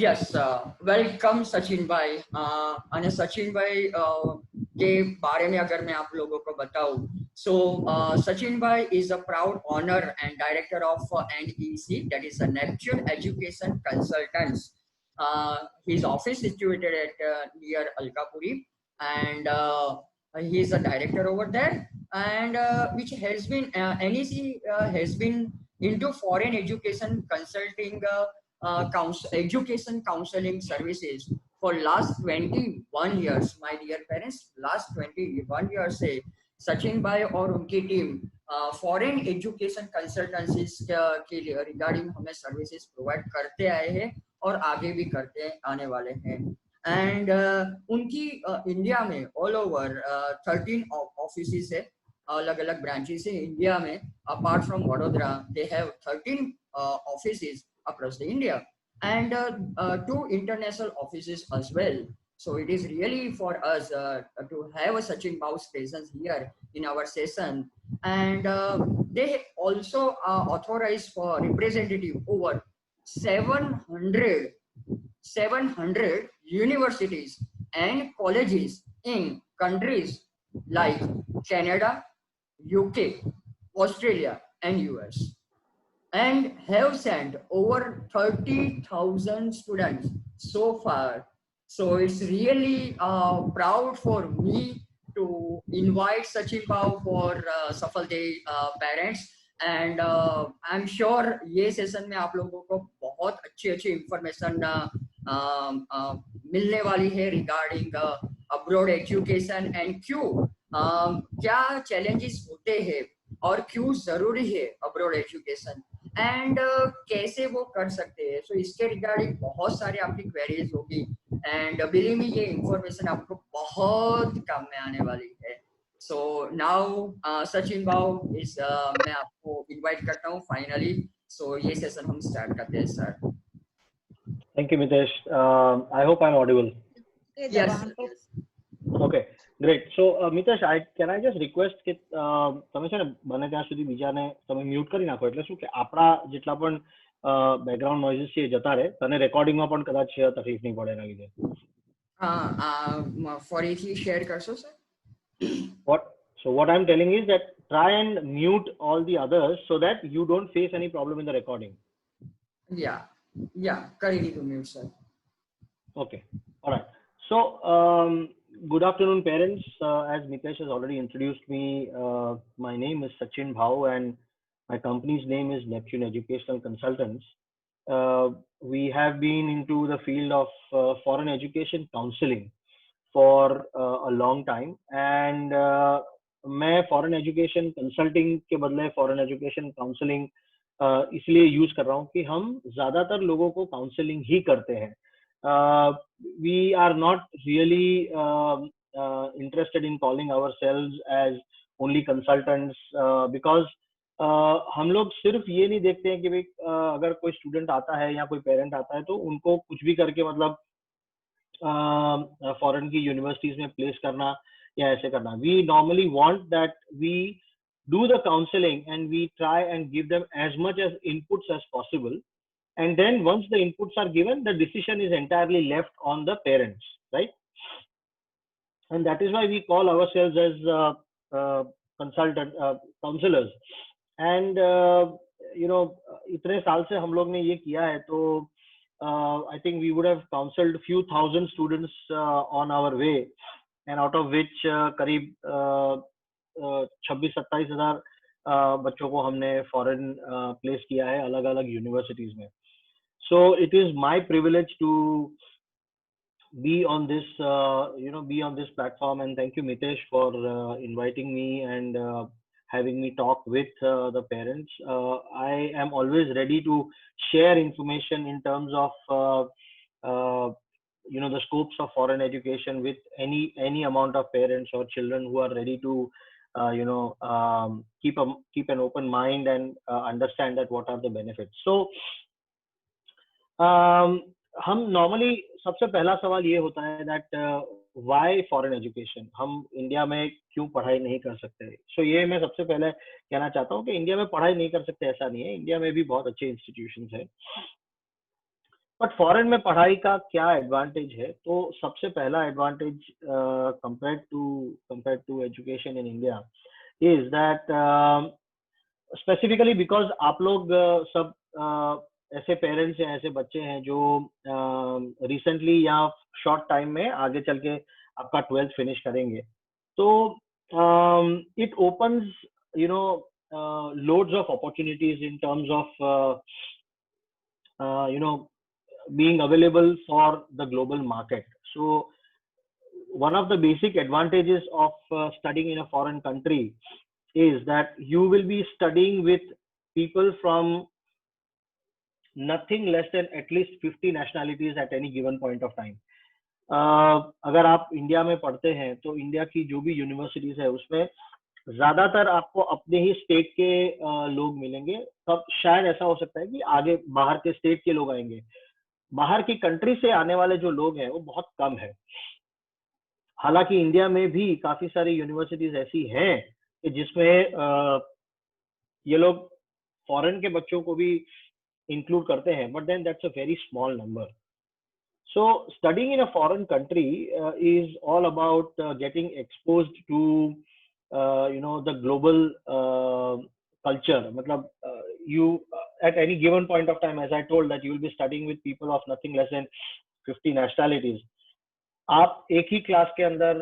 Yes, welcome Sachin भाई. અને સચિન ભાઈ के बारे में अगर मैं आप लोगों को बताऊं, so Sachin Bhai is a proud owner and director of NEC, that is a Neptune Education Consultants. His office is situated at near Alkapuri, and he is a director over there, and which has been NEC has been into foreign education consulting. Education counseling services for last 21 years. My dear parents, last 21 years से सचिन भाई और उनकी team foreign education consultancies के लिए regarding हमें services provide करते आए हैं और आगे भी करते आने वाले हैं. एंड उनकी इंडिया में ऑल ओवर 13 ऑफिस है, अलग अलग ब्रांचेस है इंडिया में. Apart from Vadodara they have 13 offices across the India, and 2 international offices as well. So it is really for us to have a Sachin Bau's presence here in our session, and they also authorize for representative over 700 universities and colleges in countries like Canada, UK, Australia, and US, and have sent over 30,000 students so far. So it's really proud for me to invite Sachin Bhau for Safal Day parents. And I'm sure ये session में आप लोगों को बहुत अच्छी अच्छी information मिलने वाली है रिगार्डिंग अब्रॉड एजुकेशन एंड क्यों क्या चैलेंजेस होते हैं और क्यों जरूरी है अब्रॉड एजुकेशन एंड कैसे वो कर सकते हैं. सो इसके रिगार्डिंग बहुत सारे आपकी क्वेरीज होगी एंड बिलीव मी ये इंफॉर्मेशन आपको बहुत काम में आने वाली है. सो नाउ सचिन भाव इस मैं आपको इनवाइट करता हूँ फाइनली. सो ये सेशन हम स्टार्ट करते हैं sir. Thank you, Mitesh. I hope I'm audible. Yes. Okay, great. So, Mitesh, can I just request કે તમે છે ને બને ત્યાં સુધી બીજાને તમે મ્યુટ કરી નાખો, એટલે શું કે આપણા જેટલા પણ બેકગ્રાઉન્ડ નોઇઝીસ છે જતા રહે, તને રેકોર્ડિંગમાં પણ કદાચ તકલીફ નહીં પડે એના લીધે. ફરીથી શેર કરશો sir? What I'm telling is that try and mute all the others so that you don't face any problem in the recording. Yeah, કરી દીધું mute sir. Okay, all right. So, good afternoon, parents. As Mitesh has already introduced me, my name is Sachin Bhau and my company's name is Neptune Educational Consultants. We have been into the field of foreign education counseling for a long time, and मैं foreign education consulting के बदले foreign education counseling इसलिए use कर रहा हूँ कि हम ज्यादातर लोगों को काउंसलिंग ही करते हैं. We are not really interested in calling ourselves as only consultants because हम लोग सिर्फ ये नहीं देखते हैं कि भाई अगर कोई स्टूडेंट आता है या कोई पेरेंट आता है तो उनको कुछ भी करके मतलब फॉरेन की यूनिवर्सिटीज में प्लेस करना या ऐसे करना. We normally want that we do the counseling and we try and give them as much as inputs as possible, and then once the inputs are given, the decision is entirely left on the parents, right? And that is why we call ourselves as counselors. And you know, इतने साल से हम लोग ने ये किया है तो I think we would have counseled few thousand students on our way, and out of which करीब 26-27 हजार बच्चों को हमने फॉरेन प्लेस किया है अलग अलग यूनिवर्सिटीज में. So it is my privilege to be on this be on this platform, and thank you Mitesh for inviting me and having me talk with the parents. I am always ready to share information in terms of the scopes of foreign education with any amount of parents or children who are ready to keep an open mind and understand that what are the benefits. So हम normally सबसे पहला सवाल ये होता है that why foreign education, हम India में क्यों पढ़ाई नहीं कर सकते। सो ये मैं सबसे पहले कहना चाहता हूँ कि इंडिया में पढ़ाई नहीं कर सकते ऐसा नहीं है, इंडिया में भी बहुत अच्छे इंस्टीट्यूशंस हैं, बट फॉरेन में पढ़ाई का क्या एडवांटेज है। तो सबसे पहला advantage compare to education in India is that specifically because आप लोग सब ऐसे पेरेंट्स हैं, ऐसे बच्चे हैं जो रिसेंटली या शॉर्ट टाइम में आगे चल के आपका 12th फिनिश करेंगे, तो it opens you know loads of opportunities in terms of being available for the global market. So one of the basic advantages of studying in a foreign country is that you will be studying with people from nothing less than at least 50 nationalities at any given point of time. अगर आप India में पढ़ते हैं तो India की जो भी universities है उसमें ज्यादातर आपको अपने ही स्टेट के लोग मिलेंगे। तब शायद ऐसा हो सकता है कि आगे बाहर के स्टेट के लोग आएंगे, बाहर की कंट्री से आने वाले जो लोग हैं वो बहुत कम है। हालांकि इंडिया में भी काफी सारी यूनिवर्सिटीज ऐसी हैं कि जिसमें ये लोग फॉरेन के बच्चों को भी इंक्लूड करते हैं, but then that's a very small number. So studying in a foreign country is all about getting exposed to the global culture. मतलब you at any given point of time, as I told, that you will be studying with people of nothing less than 50 nationalities. आप एक ही class के अंदर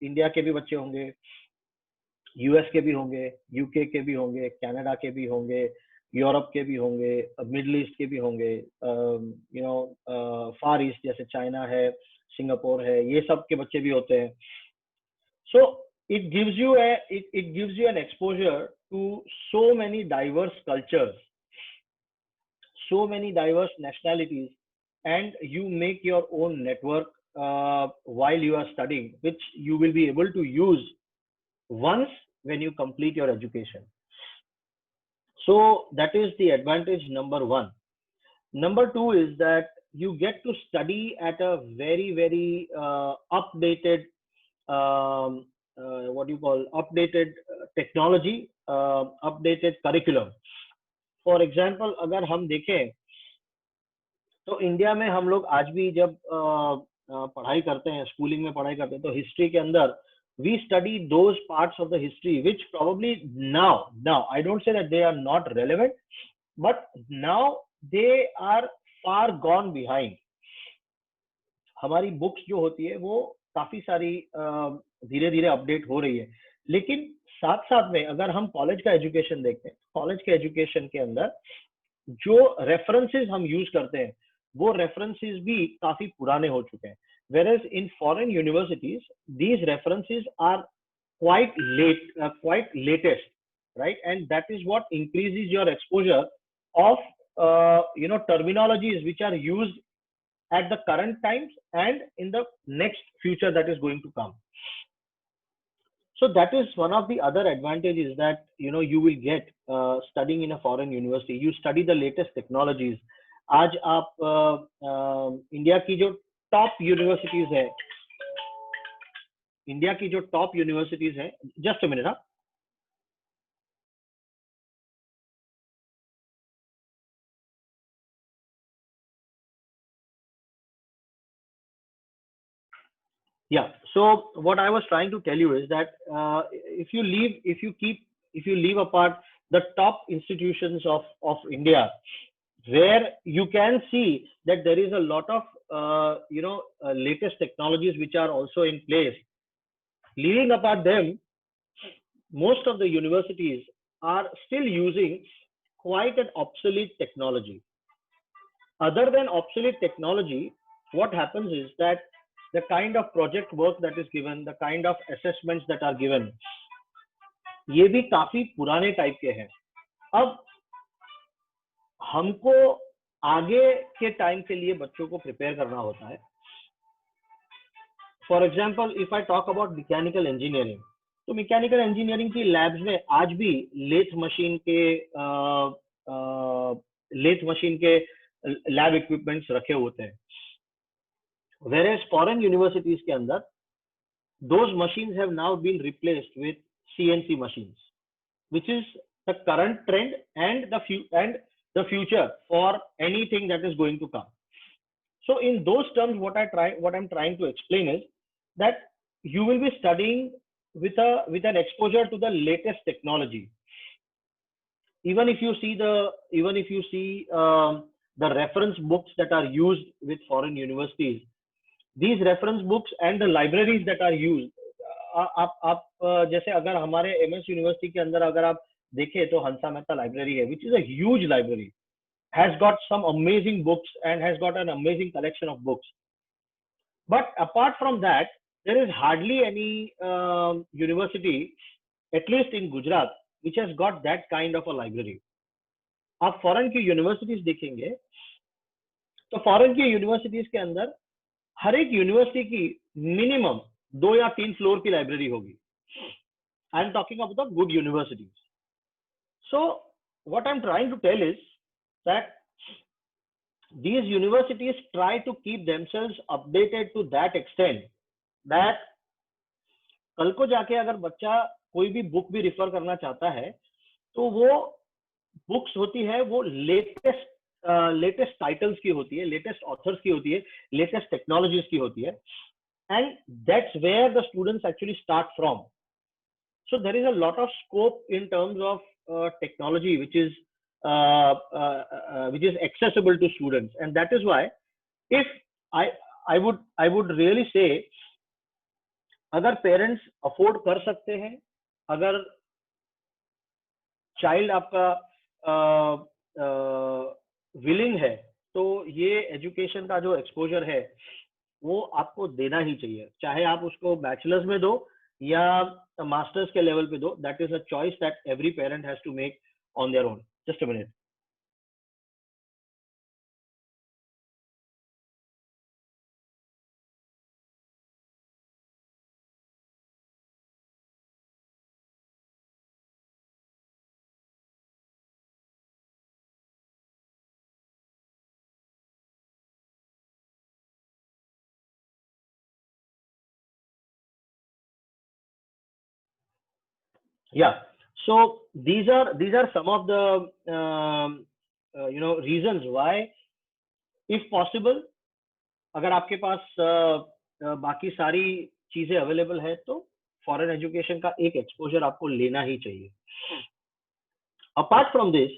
India के भी बच्चे होंगे, US के भी होंगे, यूके के भी होंगे, कनाडा के भी होंगे, यूरोप के भी होंगे, मिडिल ईस्ट के भी होंगे, फार ईस्ट जैसे चाइना है, सिंगापुर है, ये सब के बच्चे भी होते हैं। सो it gives you an exposure to so many diverse cultures, so many diverse nationalities, and you make your own network while you are studying, which you will be able to use once when you complete your education. So that is the advantage number one. Number two is that you get to study at a very updated updated technology, updated curriculum. For example, अगर हम देखें तो India में हम लोग आज भी जब पढ़ाई करते हैं, स्कूलिंग में पढ़ाई करते हैं, तो हिस्ट्री के अंदर we study those parts of the history which probably now I don't say that they are not relevant, but now they are far gone behind. हमारी बुक्स जो होती है वो काफी सारी धीरे धीरे अपडेट हो रही है, लेकिन साथ साथ में अगर हम कॉलेज का एजुकेशन देखते हैं, कॉलेज के एजुकेशन के अंदर जो रेफरेंसेस हम यूज करते हैं वो रेफरेंसेस भी काफी पुराने हो चुके हैं। Whereas in foreign universities, these references are quite latest, right? And that is what increases your exposure of terminologies which are used at the current times and in the next future that is going to come. So that is one of the other advantages that you will get studying in a foreign university. You study the latest technologies. आज आप India की जो top universities है, just a minute, हाँ, yeah. So what I was trying to tell you is that if you leave apart the top institutions of India, where you can see that there is a lot of latest technologies which are also in place. Leaving apart them, most of the universities are still using quite an obsolete technology. Other than obsolete technology, what happens is that the kind of project work that is given, the kind of assessments that are given, ये भी काफी पुराने type के हैं। अब हमको आगे के टाइम के लिए बच्चों को प्रिपेयर करना होता है। For example, if I talk about mechanical engineering, तो मैकेनिकल इंजीनियरिंग की लैब्स में आज भी लेथ मशीन के लैब इक्विपमेंट्स रखे होते हैं. Whereas foreign universities के अंदर those machines have now been replaced with CNC machines, which is the current trend and the future for anything that is going to come. So in those terms, what I'm trying to explain is that you will be studying with an exposure to the latest technology. Even if you see the reference books that are used with foreign universities, these reference books and the libraries that are used, आप जैसे अगर हमारे MS university के अंदर अगर आप देखें तो हंसा मेहता लाइब्रेरी है, which is a huge library, has got some amazing books and has got an amazing collection of books. But apart from that, there is hardly any university, at least in Gujarat, which has got that kind of a library. आप foreign की universities देखेंगे तो foreign की universities के अंदर हर एक university की minimum 2 या 3 फ्लोर की लाइब्रेरी होगी. I am talking about the good universities. So what I am trying to tell is that these universities try to keep themselves updated to that extent that कल को जाके अगर बच्चा कोई भी बुक भी रिफर करना चाहता है तो वो बुक्स होती है वो लेटेस्ट टाइटल्स की होती है, लेटेस्ट ऑथर्स की होती है, लेटेस्ट टेक्नोलॉजीज की होती है, and that's where the students actually start from. So there is a lot of scope in terms of technology which is accessible to students, and that is why if I would really say अगर parents afford कर सकते हैं, अगर child आपका willing है, तो ये education का जो एक्सपोजर है वो आपको देना ही चाहिए, चाहे आप उसको बैचलर्स में दो या मास्टर्स के लेवल पे दो. That is a choice that every parent has to make on their own. Just a minute. Yeah, so these are some of the reasons why, if possible, अगर आपके पास बाकी सारी चीजें अवेलेबल है तो फॉरेन एजुकेशन का एक एक्सपोजर आपको लेना ही चाहिए. Apart from this,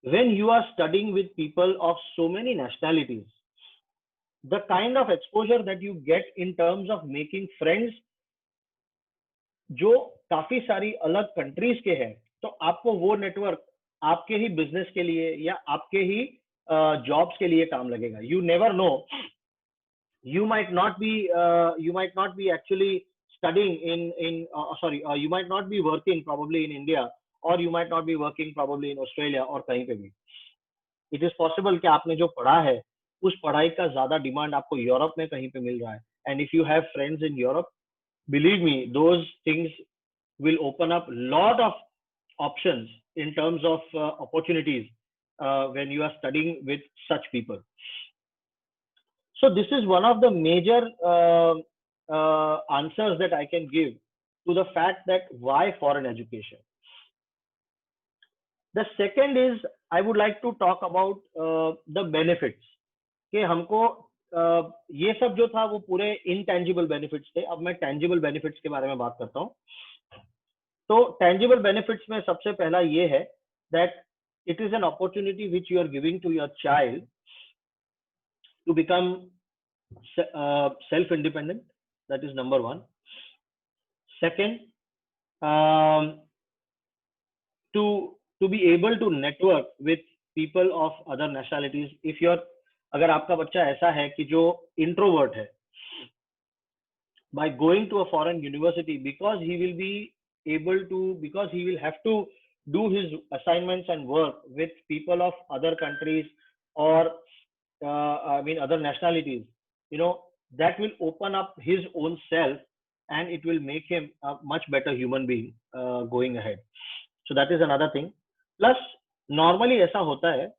when you are studying with people of so many nationalities, the kind of exposure that you get in terms of making friends जो काफी सारी अलग कंट्रीज के हैं, तो आपको वो नेटवर्क आपके ही बिजनेस के लिए या आपके ही जॉब्स के लिए काम लगेगा. You never know, you might not be actually studying you might not be working probably in India, or you might not be working probably in Australia or कहीं पे भी. It is possible कि आपने जो पढ़ा है उस पढ़ाई का ज्यादा डिमांड आपको यूरोप में कहीं पे मिल रहा है, and if you have friends in Europe, believe me, those things will open up lot of options in terms of opportunities when you are studying with such people. So this is one of the major answers that I can give to the fact that why foreign education. The second is I would like to talk about the benefits. कि हमको ये सब जो था वो पूरे intangible benefits थे. अब मैं tangible benefits के बारे में बात करता हूँ. तो tangible benefits में सबसे पहला ये है that it is an opportunity which you are giving to your child to become self-independent. That is number one. Second, to be able to network with people of other nationalities. If you're अगर आपका बच्चा ऐसा है कि जो introvert है, by going to a foreign university, because he will have to do his assignments and work with people of other countries or other nationalities, that will open up his own self and it will make him a much better human being going ahead. So that is another thing. Plus normally ऐसा होता है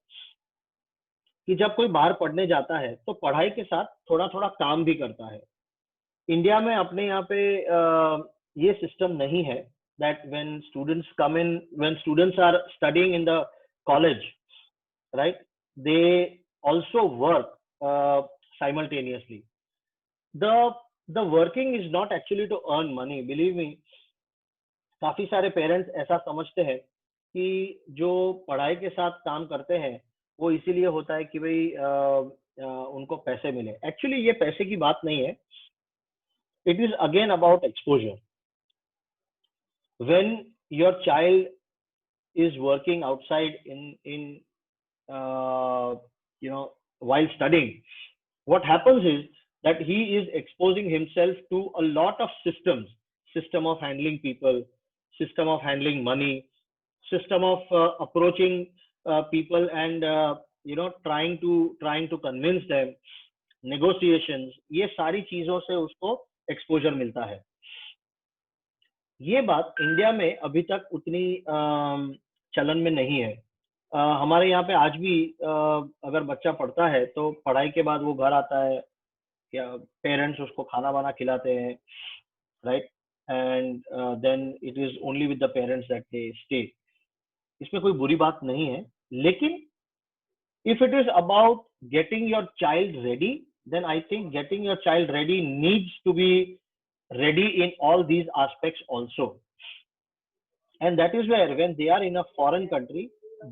कि जब कोई बाहर पढ़ने जाता है तो पढ़ाई के साथ थोड़ा थोड़ा काम भी करता है। इंडिया में अपने यहाँ पे ये सिस्टम नहीं है that when students are studying in the college, right, they also work simultaneously. The working is not actually to earn money, believe me. काफी सारे पेरेंट्स ऐसा समझते हैं कि जो पढ़ाई के साथ काम करते हैं वो इसीलिए होता है कि भाई उनको पैसे मिले। एक्चुअली ये पैसे की बात नहीं है, it is again about exposure. When your child is working outside in while studying, what happens is that he is exposing himself to a lot of system of handling people, system of handling money, system of approaching people and trying to convince them, negotiations, ये सारी चीजों से उसको exposure मिलता है। ये बात India में अभी तक उतनी चलन में नहीं है। हमारे यहाँ पे आज भी अगर बच्चा पढ़ता है तो पढ़ाई के बाद वो घर आता है या पेरेंट्स उसको खाना वाना खिलाते हैं, right, and then it is only with the parents that they stay. इसमें कोई बुरी बात नहीं है, लेकिन if it is about getting your child ready, then I think getting your child ready needs to be ready in all these aspects also. And that is where when they are in a foreign country,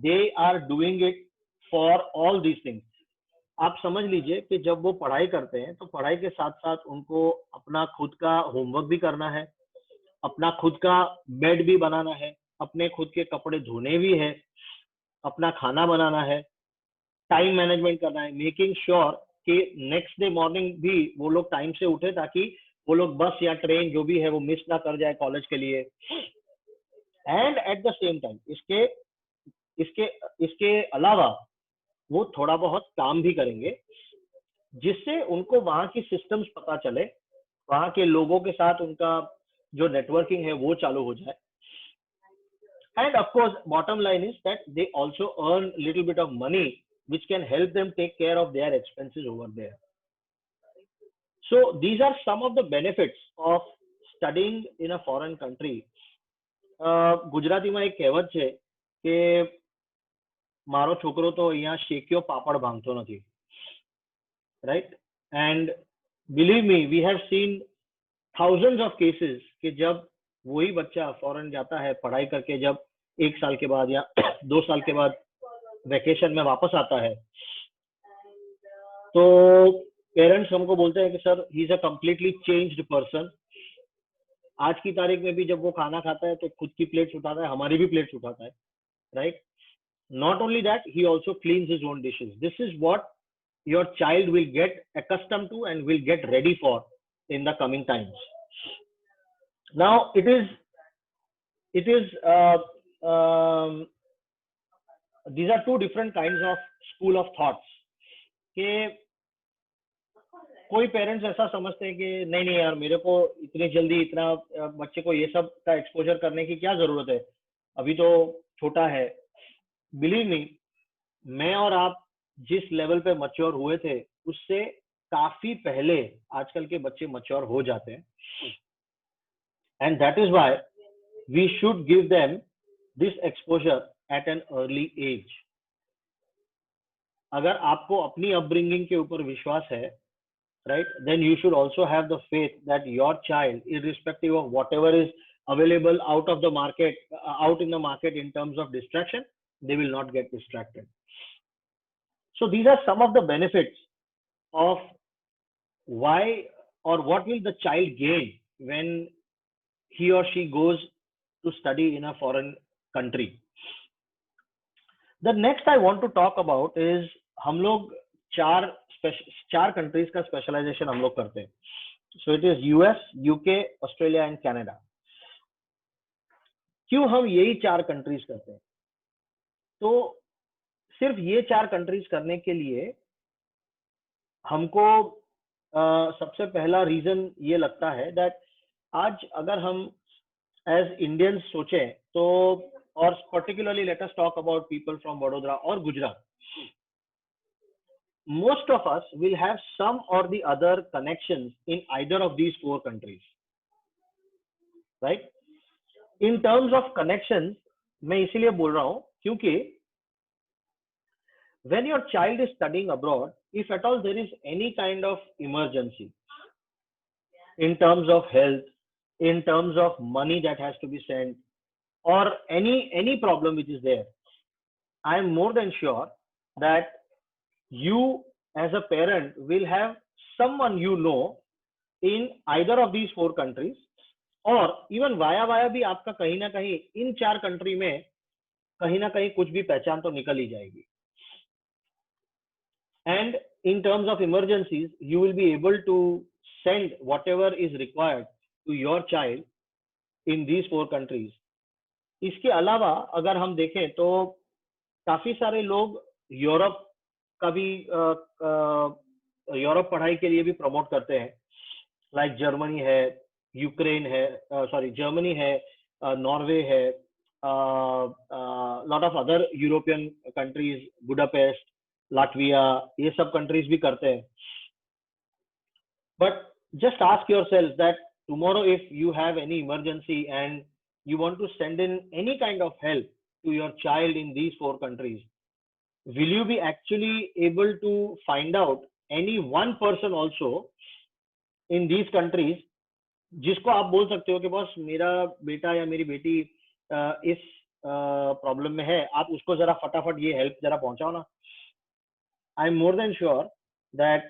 they are doing it for all these things. आप समझ लीजिए कि जब वो पढ़ाई करते हैं तो पढ़ाई के साथ साथ उनको अपना खुद का होमवर्क भी करना है, अपना खुद का बेड भी बनाना है, अपने खुद के कपड़े धोने भी है, अपना खाना बनाना है, टाइम मैनेजमेंट करना है, मेकिंग श्योर कि नेक्स्ट डे मॉर्निंग भी वो लोग टाइम से उठे ताकि वो लोग बस या ट्रेन जो भी है वो मिस ना कर जाए कॉलेज के लिए। And at the same time इसके इसके इसके अलावा वो थोड़ा बहुत काम भी करेंगे जिससे उनको वहां की सिस्टम्स पता चले, वहां के लोगों के साथ उनका जो नेटवर्किंग है वो चालू हो जाए। And of course, bottom line is that they also earn little bit of money which can help them take care of their expenses over there. So these are some of the benefits of studying in a foreign country. ગુજરાતીમાં એક કહેવત છે કે મારો છોકરો તો અહીંયા શેક્યો પાપડ ભાંગતો નથી, right? And believe me, we have seen thousands of cases कि जब वही बच्चा फॉरेन जाता है पढ़ाई करके, जब 1 साल के बाद या 2 साल के बाद वेकेशन में वापस आता है तो पेरेंट्स हमको बोलते हैं कि sir he is a completely changed person. आज की तारीख में भी जब वो खाना खाता है तो खुद की प्लेट्स उठाता है, हमारी भी प्लेट्स उठाता है, right? Not only that, he also cleans his own dishes. This is what your child will get accustomed to and will get ready for in the coming times. Now it is these are two different kinds of school of thoughts कि कोई parents ऐसा समझते हैं कि नहीं नहीं यार, मेरे को इतनी जल्दी इतना बच्चे को ये सब का एक्सपोजर करने की क्या जरूरत है, अभी तो छोटा है। बिलीव मी, मैं और आप जिस लेवल पे मैच्योर हुए थे उससे काफी पहले आजकल के बच्चे मैच्योर हो जाते हैं। And that is why we should give them this exposure at an early age. अगर आपको अपनी अपब्रिंगिंग के ऊपर विश्वास है, right, then you should also have the faith that your child, irrespective of whatever is available out of the market, out in the market in terms of distraction, they will not get distracted. So these are some of the benefits of why or what will the child gain when he or she goes to study in a foreign country. The next I want to talk about is हम लोग चार countries का specialisation हम लोग करते हैं। So it is US, UK, Australia and Canada. क्यों हम यही 4 कंट्रीज करते हैं? तो सिर्फ ये 4 कंट्रीज करने के लिए हमको सबसे पहला रीजन ये लगता है दैट आज अगर हम एज इंडियंस सोचें तो, और particularly let us talk about people from Vadodara और Gujarat, most of us will have some or the other connections in either of these four countries, right? In terms of connections, मैं इसीलिए बोल रहा हूं क्योंकि when your child is studying abroad, if at all there is any kind of emergency in terms of health, in terms of money that has to be sent, or any problem which is there, I am more than sure that you as a parent will have someone you know in either of these four countries, और even via via भी आपका कहीं ना कहीं इन चार country में कहीं ना कहीं कुछ भी पहचान तो निकल ही जाएगी. And in terms of emergencies, you will be able to send whatever is required to your child in these four countries. इसके अलावा अगर हम देखें तो काफी सारे लोग यूरोप का भी यूरोप पढ़ाई के लिए भी प्रमोट करते हैं, लाइक जर्मनी है, यूक्रेन है, सॉरी जर्मनी है, नॉर्वे है, lot of other European countries, Budapest, Latvia, ये सब कंट्रीज भी करते हैं. But just ask yourself that tomorrow if you have any emergency and you want to send in any kind of help to your child in these four countries, will you be actually able to find out any one person also in these countries जिसको आप बोल सकते हो कि बस मेरा बेटा या मेरी बेटी इस प्रॉब्लम में है, आप उसको जरा फटाफट ये हेल्प जरा पहुंचाओ ना. I am more than sure that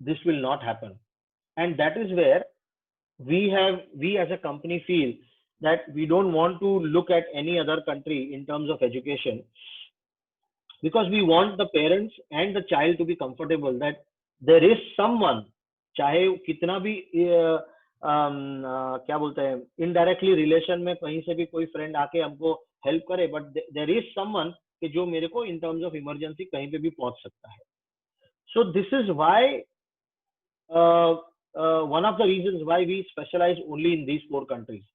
this will not happen, and that is where we as a company feel that we don't want to look at any other country in terms of education, because we want the parents and the child to be comfortable that there is someone, चाहे कितना भी क्या बोलते हैं indirectly relation में कहीं से भी कोई फ्रेंड आके हमको हेल्प करे, बट देयर इज समवन कि जो मेरे को इन टर्म्स ऑफ इमरजेंसी कहीं पे भी पहुंच सकता है. So this is why one of the reasons why we specialize only in these four countries.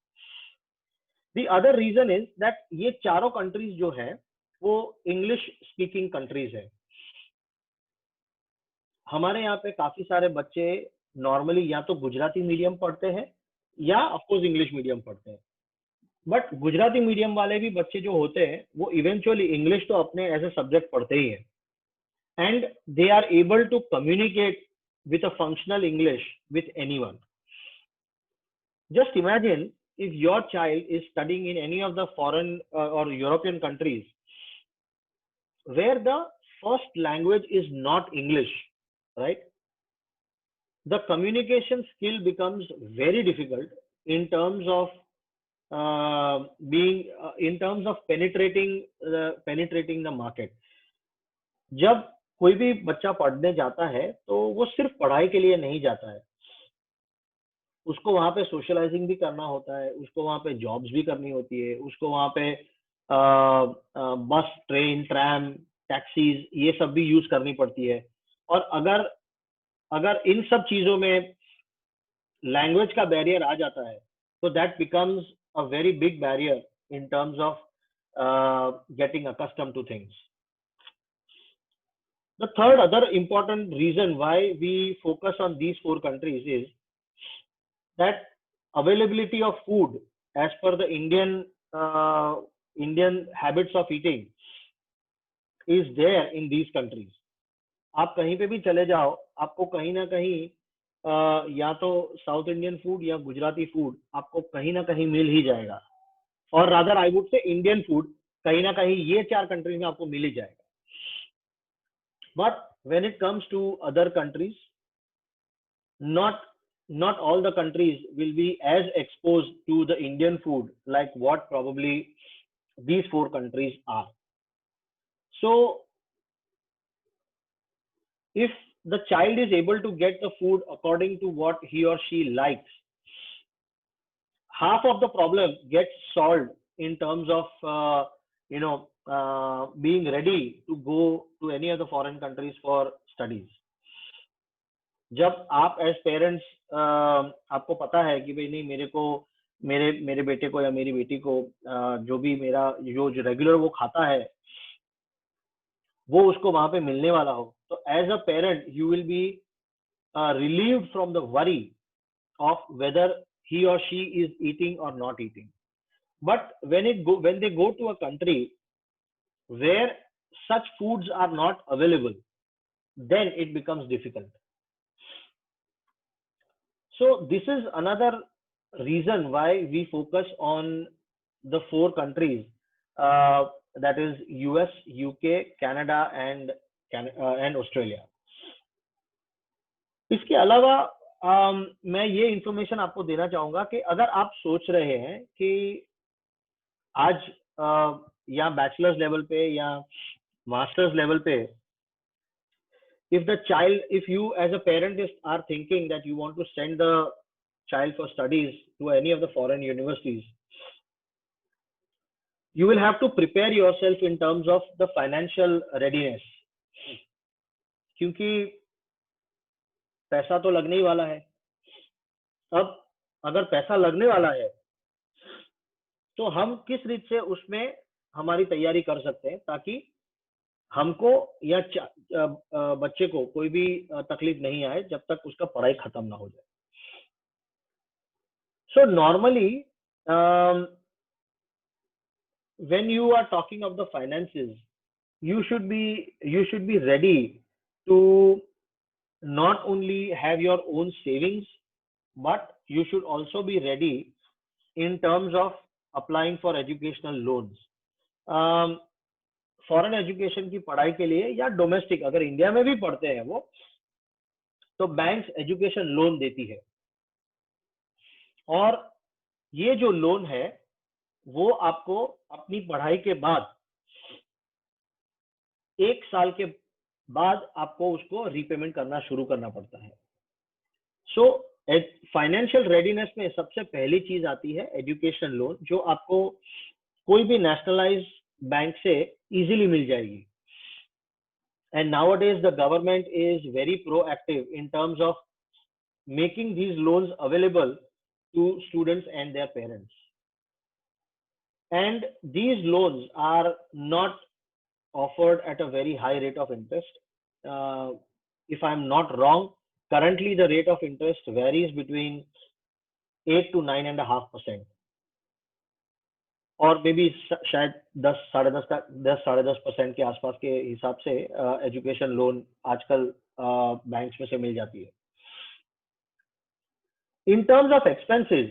The other reason is that ये चारों countries जो है वो English speaking countries है. हमारे यहाँ पे काफी सारे बच्चे नॉर्मली या तो गुजराती मीडियम पढ़ते हैं या ऑफकोर्स इंग्लिश मीडियम पढ़ते हैं, बट गुजराती मीडियम वाले भी बच्चे जो होते हैं वो इवेंचुअली इंग्लिश तो अपने एज ए सब्जेक्ट पढ़ते ही हैं, and they are able to communicate with a functional English with anyone. Just imagine if your child is studying in any of the foreign or European countries where the first language is not English, right? The communication skill becomes very difficult in terms of in terms of penetrating the market. जब कोई भी बच्चा पढ़ने जाता है तो वो सिर्फ पढ़ाई के लिए नहीं जाता है, उसको वहां पे सोशलाइजिंग भी करना होता है, उसको वहां पे जॉब्स भी करनी होती है, उसको वहां पे बस, ट्रेन, ट्रैम, टैक्सीज ये सब भी यूज करनी पड़ती है. और अगर इन सब चीजों में लैंग्वेज का बैरियर आ जाता है तो that becomes a very big barrier in terms of getting accustomed two things. The third other important reason why we focus on these four countries is that availability of food as per the Indian habits of eating is there in these countries. आप कहीं पे भी चले जाओ, आपको कहीं ना कहीं या तो साउथ इंडियन फूड या गुजराती फूड आपको कहीं ना कहीं मिल ही जाएगा, और rather I would say Indian food कहीं ना कहीं ये चार कंट्रीज में आपको मिल ही जाएगा. But when it comes to other countries, not all the countries will be as exposed to the Indian food like what probably these four countries are. So if the child is able to get the food according to what he or she likes, half of the problem gets solved in terms of being ready to go to any of the foreign countries for studies. जब आप as parents आपको पता है कि भाई नहीं मेरे बेटे को या मेरी बेटी को जो भी मेरा जो रेगुलर वो खाता है वो उसको वहां पे मिलने वाला हो, तो as a parent, you will be relieved from the worry of whether he or she is eating or not eating. But when they go to a country where such foods are not available, then it becomes difficult. So this is another reason why we focus on the 4 countries, that is US, UK, Canada and Australia. इसके अलावा मैं ये information आपको देना चाहूंगा कि अगर आप सोच रहे हैं कि आज या बैचलर्स लेवल पे या मास्टर्स लेवल पे, if you as a parent are thinking that you want to send the child for studies to any of the foreign universities, you will have to prepare yourself in terms of the financial readiness, क्योंकि पैसा तो लगने ही वाला है. अब अगर पैसा लगने वाला है तो हम किस रीत से उसमें हमारी तैयारी कर सकते हैं ताकि हमको या बच्चे को कोई भी तकलीफ नहीं आए जब तक उसका पढ़ाई खत्म ना हो जाए. So normally, when you are talking of the finances, you should be ready to not only have your own savings, but you should also be ready in terms of applying for educational loans. Foreign education की पढ़ाई के लिए या domestic अगर India में भी पढ़ते हैं वो, तो बैंक्स एजुकेशन लोन देती है. और ये जो लोन है वो आपको अपनी पढ़ाई के बाद 1 साल के बाद आपको उसको रीपेमेंट करना शुरू करना पड़ता है. सो फाइनेंशियल रेडीनेस में सबसे पहली चीज आती है एजुकेशन लोन, जो आपको कोई भी नेशनलाइज बैंक से इजीली मिल जाएगी. And nowadays the government is very proactive in terms of making these loans available to students and their parents. And these loans are not offered at a very high rate of interest. If I'm not wrong, currently the rate of interest varies between 8 to 9.5%. और may be शायद 10-10.5% के आसपास के हिसाब से education loan आजकल banks में से मिल जाती है. In terms of expenses,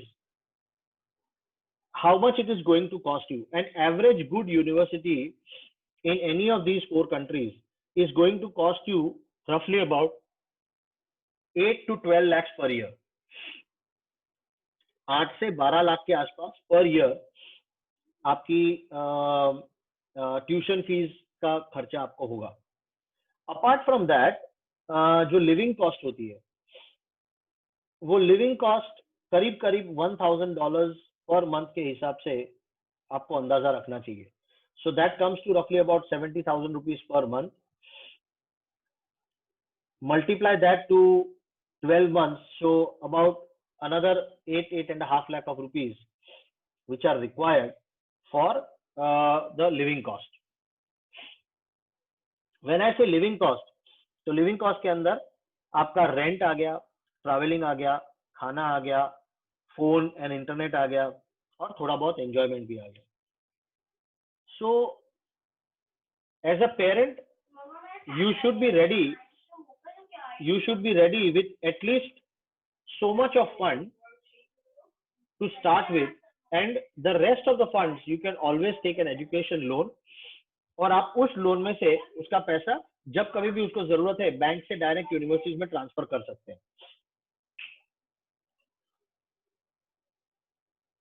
how much it is going to cost you? An average good university in any of these 4 countries is going to cost you roughly about 8 to 12 lakhs per year. 8 से 12 लाख के आसपास per year आपकी tuition fees का खर्चा आपको होगा. Apart from that, जो living cost होती है, वो लिविंग कॉस्ट करीब $1,000 पर मंथ के हिसाब से आपको अंदाजा रखना चाहिए. सो दैट कम्स टू रफली about 70,000 rupees per month. Multiply that to 12 months, so about another 8.5 lakh of rupees which are required for the living cost. When I say living cost, तो living cost के अंदर आपका rent आ गया, travelling आ गया, खाना आ गया, phone and internet आ गया, और थोड़ा बहुत एंजॉयमेंट भी आ गया. So as a parent, you should be ready with at least so much of fund to start with, and the rest of the funds you can always take an education loan, और आप उस loan में से उसका पैसा जब कभी भी उसको जरूरत है बैंक से डायरेक्ट यूनिवर्सिटीज में ट्रांसफर कर सकते हैं.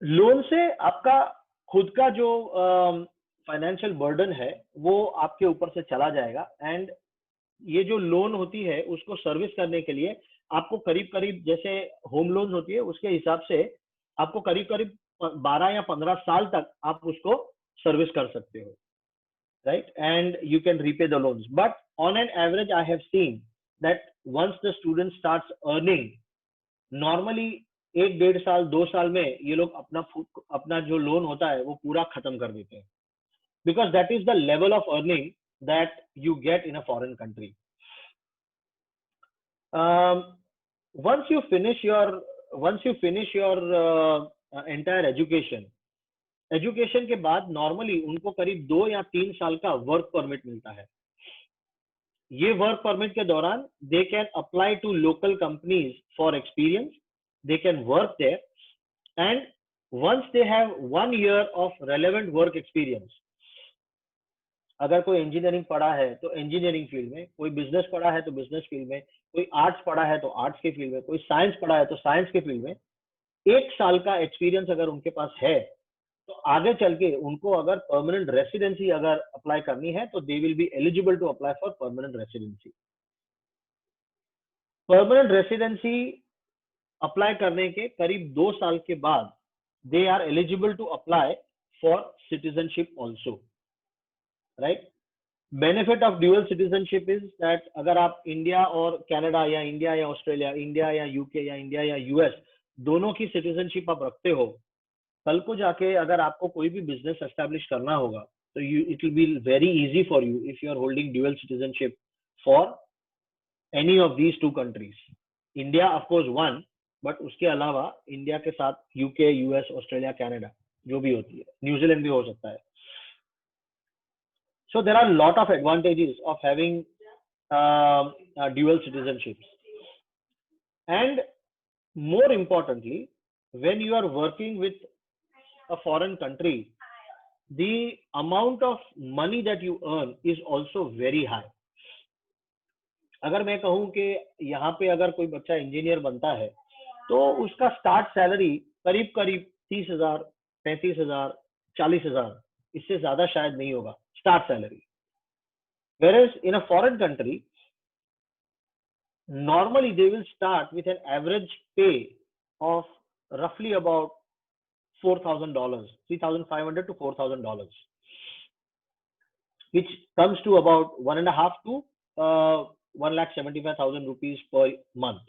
लोन से आपका खुद का जो फाइनेंशियल बर्डन है वो आपके ऊपर से चला जाएगा. एंड ये जो लोन होती है उसको सर्विस करने के लिए आपको करीब जैसे होम लोन होती है उसके हिसाब से आपको करीब 12 या 15 साल तक आप उसको सर्विस कर सकते हो, right? And you can repay the loans. But on an average, I have seen that once the student starts earning, normally 1-1.5 साल 2 साल में ये लोग अपना जो लोन होता है वो पूरा खत्म कर देते हैं, because that is the level of earning that you get in a foreign country. once you finish your entire education के बाद नॉर्मली उनको करीब 2 या 3 साल का वर्क परमिट मिलता है. ये वर्क परमिट के दौरान they can apply to local companies for experience, they can work there, and once they have 1 year of relevant work experience, अगर कोई इंजीनियरिंग पढ़ा है तो इंजीनियरिंग फील्ड में, कोई बिजनेस पढ़ा है तो बिजनेस फील्ड में, कोई आर्ट्स पढ़ा है तो आर्ट्स के फील्ड में, कोई साइंस पढ़ा है तो साइंस के फील्ड में, 1 साल का एक्सपीरियंस अगर उनके पास है तो आगे चल के उनको अगर परमानेंट रेसिडेंसी अगर अप्लाई करनी है तो they will be eligible to apply for permanent residency. Permanent residency apply करने के करीब 2 साल के बाद they are eligible to apply for citizenship also, right. Benefit of dual citizenship is that अगर आप इंडिया और कनाडा या इंडिया या ऑस्ट्रेलिया, इंडिया या यूके या इंडिया या यूएस दोनों की सिटीजनशिप आप रखते हो, कल को जाके अगर आपको कोई भी बिजनेस एस्टेब्लिश करना होगा तो it will be very easy for you if you are holding dual citizenship for any of these 2 countries. India of course one, but उसके अलावा इंडिया के साथ यूके, यूएस, ऑस्ट्रेलिया, कनाडा जो भी होती है, न्यूजीलैंड भी हो सकता है. So there are a lot of advantages of having dual citizenships, and more importantly, when you are working with a foreign country, the amount of money that you earn is also very high. अगर मैं कहूँ कि यहाँ पे अगर कोई बच्चा engineer बनता है तो उसका स्टार्ट सैलरी करीब करीब 30,000, 35,000, 40,000, इससे ज्यादा शायद नहीं होगा start salary. Whereas in a foreign country, normally they will start with an average pay of roughly about $4,000, $3,500 to $4,000, which comes to about 1.5 to 1,75,000 rupees per month.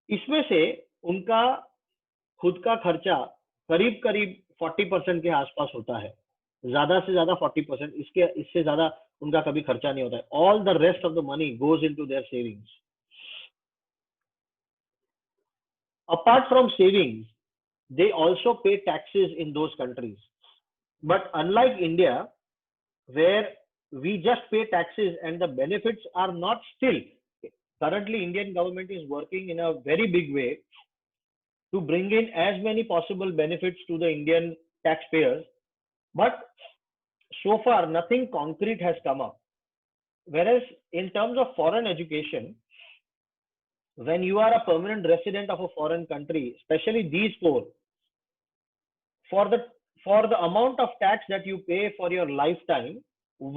इसमें से उनका खुद का खर्चा करीब करीब 40% के आसपास होता है, ज्यादा से ज्यादा 40%, इससे ज्यादा उनका कभी खर्चा नहीं होता है. All the rest of the money goes into their savings. Apart from savings they also pay taxes in those countries, but unlike India where we just pay taxes and the benefits are not still. currently Indian government is working in a very big way to bring in as many possible benefits to the Indian taxpayers, but so far nothing concrete has come up. Whereas in terms of foreign education, when you are a permanent resident of a foreign country, especially these 4, for the amount of tax that you pay for your lifetime,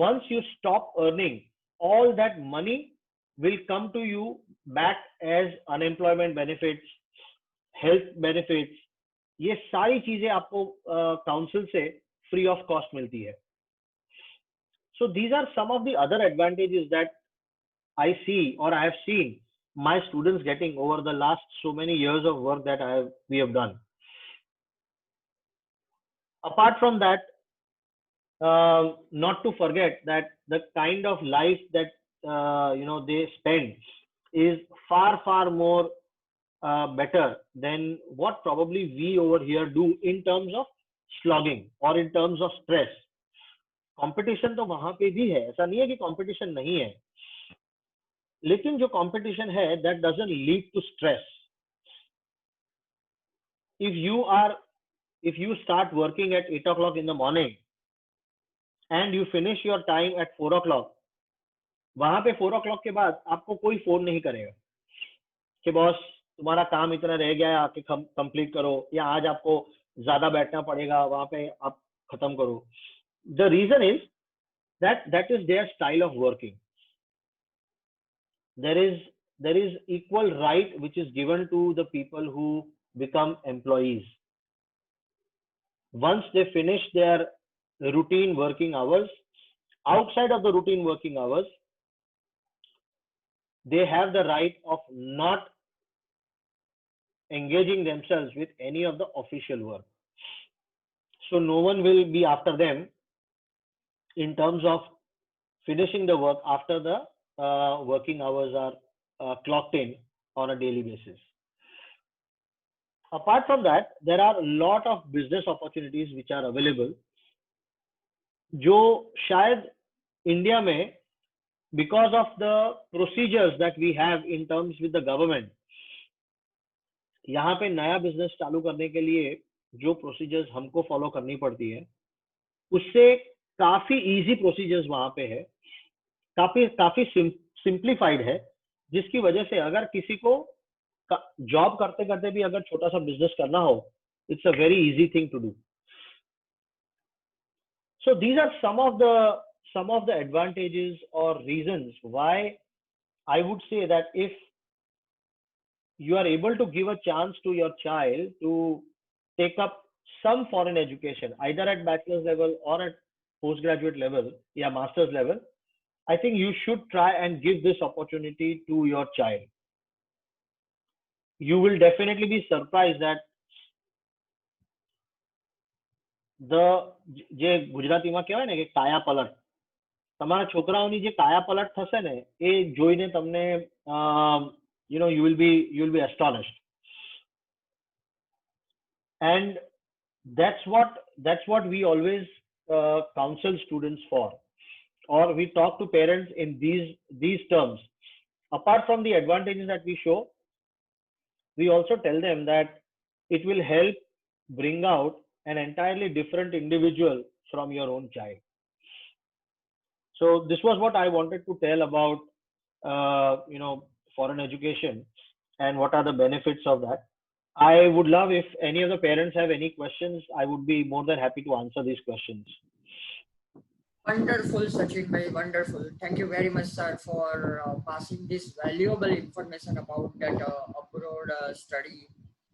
once you stop earning, all that money will come to you back as unemployment benefits, health benefits. ये सारी चीजें आपको council से free of cost मिलती है. So these are some of the other advantages that I see or I have seen my students getting over the last so many years of work that we have done. Apart from that, not to forget that the kind of life that they spend is far more better than what probably we over here do in terms of slogging or in terms of stress. Competition तो वहां पे भी है, ऐसा नहीं है कि competition नहीं है, लेकिन जो कंपटीशन है that doesn't lead to stress. If you start working at 8 o'clock in the morning and you finish your time at 4 o'clock, वहां पे 4 o'clock के बाद आपको कोई फोन नहीं करेगा कि बॉस तुम्हारा काम इतना रह गया है आके कंप्लीट करो, या आज आपको ज्यादा बैठना पड़ेगा, वहां पे आप खत्म करो. The reason is that is their style of working. There is equal right which is given to the people who become employees. Once they finish their routine working hours, outside of the routine working hours, they have the right of not engaging themselves with any of the official work. So no one will be after them in terms of finishing the work after the working hours are clocked in on a daily basis. Apart from that, there are a lot of business opportunities which are available, जो शायद India में because of the procedures that we have in terms with the government, यहाँ पे नया business चालू करने के लिए जो प्रोसीजर्स हमको फॉलो करनी पड़ती है, उससे काफी इजी प्रोसीजर्स वहां पे है, काफी काफी सिंप्लीफाइड है, जिसकी वजह से अगर किसी को जॉब करते करते भी अगर छोटा सा बिजनेस करना हो, it's a very easy thing to do. So these are some of the advantages or reasons why I would say that if you are able to give a chance to your child to take up some foreign education, either at bachelor's level or at postgraduate level, yeah, master's level, I think you should try and give this opportunity to your child. You will definitely be surprised that જે ગુજરાતીમાં કહેવાય ને કે કાયા પલટ, તમારા છોકરાઓની જે કાયા પલટ થશે ને એ જોઈને તમને you will be astonished. And that's what we always counsel students for, or we talk to parents in these terms. Apart from the advantages that we show, we also tell them that it will help bring out an entirely different individual from your own child. So this was what I wanted to tell about foreign education and what are the benefits of that. I would love if any of the parents have any questions. I would be more than happy to answer these questions. Wonderful, Sachin bhai, wonderful. Thank you very much, sir, for passing this valuable information about that abroad study,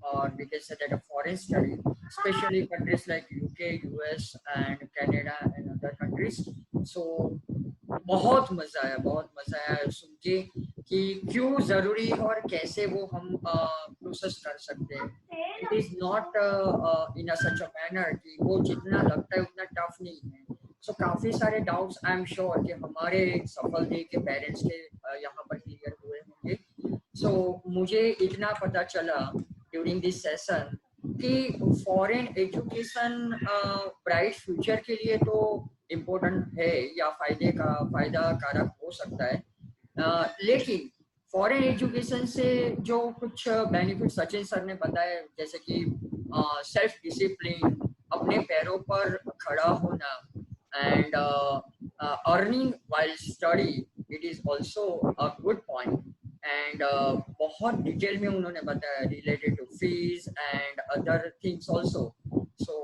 or we can say that a foreign study, especially countries like UK, US, and Canada and other countries. So बहुत मजा आया सुन के कि क्यों जरूरी और कैसे वो हम प्रोसेस कर सकते हैं. It is not in such a manner कि वो जितना लगता है उतना टफ नहीं है. सो काफी सारे डाउट्स आई एम श्योर कि हमारे सफल दे के पेरेंट्स के यहाँ पर क्लियर हुए होंगे. सो मुझे इतना पता चला ड्यूरिंग दिस सेशन कि फॉरेन एजुकेशन ब्राइट फ्यूचर के लिए तो इम्पोर्टेंट है या फायदा कारक हो सकता है, लेकिन फॉरेन एजुकेशन से जो कुछ बेनिफिट सचिन सर ने बताया, जैसे कि सेल्फ डिसिप्लिन, अपने पैरों पर खड़ा होना, and earning while study, it is also a good point. And बहुत डिटेल में उन्होंने बताया related to fees and other things also. So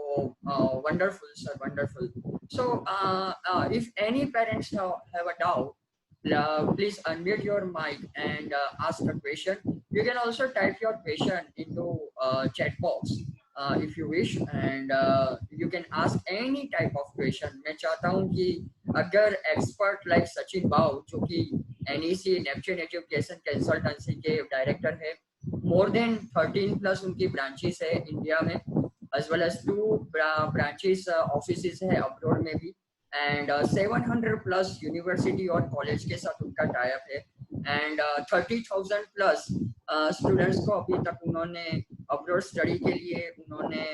wonderful, sir, wonderful. So if any parents have a doubt, please unmute your mic and ask a question. You can also type your question into chat box if you wish, and you can ask any type of question. मैं चाहता हूँ कि अगर expert like Sachin भाव, जो कि NEC Neptune education consultancy के director है, more than 13 plus उनकी ब्रांचेस है इंडिया में, as well as 2 branches offices है अब्रॉड में भी, एंड 700 प्लस यूनिवर्सिटी और कॉलेज के साथ उनका टाई अप है, एंड 30,000 प्लस स्टूडेंट्स को अभी तक उन्होंने अब्रॉड स्टडी के लिए उन्होंने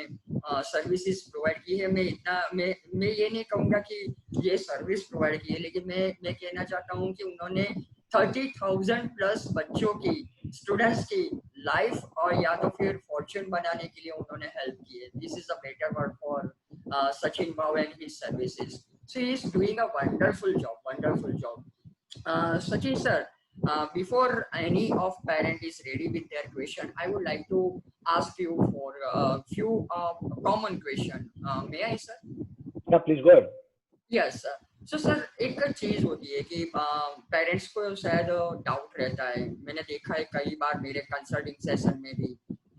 सर्विसेज प्रोवाइड की है. मैं ये नहीं कहूँगा कि ये सर्विस प्रोवाइड की है, लेकिन मैं कहना चाहता हूँ कि उन्होंने 30,000 प्लस बच्चों की, स्टूडेंट्स की लाइफ और या तो फिर फॉर्च्यून बनाने के लिए उन्होंने हेल्प की है. This is a better word for Sachin Bhav and his services. So he is doing a wonderful job. Sachin sir, before any of parent is ready with their question, I would like to ask you for a few common question. May I, sir? Yeah, please go ahead. Yes, sir. So sir एक चीज होती है कि parents को शायद doubt रहता है. मैंने देखा है कई बार मेरे कंसल्टिंग सेशन में भी,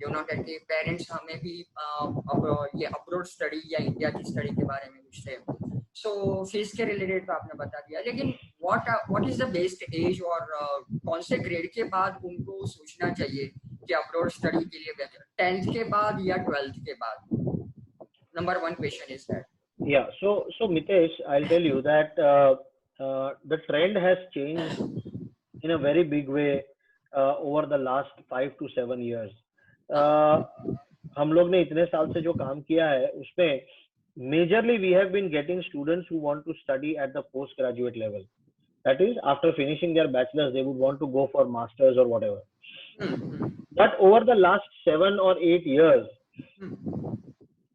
यू नो, कि पेरेंट्स हमें भी ये अब्रॉड स्टडी या इंडिया की स्टडी के बारे में पूछते हैं. सो फीस के रिलेटेड तो आपने बता दिया, लेकिन what is the best age और कौन से ग्रेड के बाद उनको सोचना चाहिए कि अब्रॉड स्टडी के लिए बेहतर 10th के बाद या 12th के बाद? Number one question is that. Yeah, so Mitesh, I'll tell you that the trend has changed in a very big way over the last 5 to 7 years. हम लोग ने इतने साल से जो काम किया है उसमें majorly we have been getting students who want to study at the postgraduate level. That is, after finishing their bachelor's, they would want to go for masters or whatever. But over the last 7 or 8 years,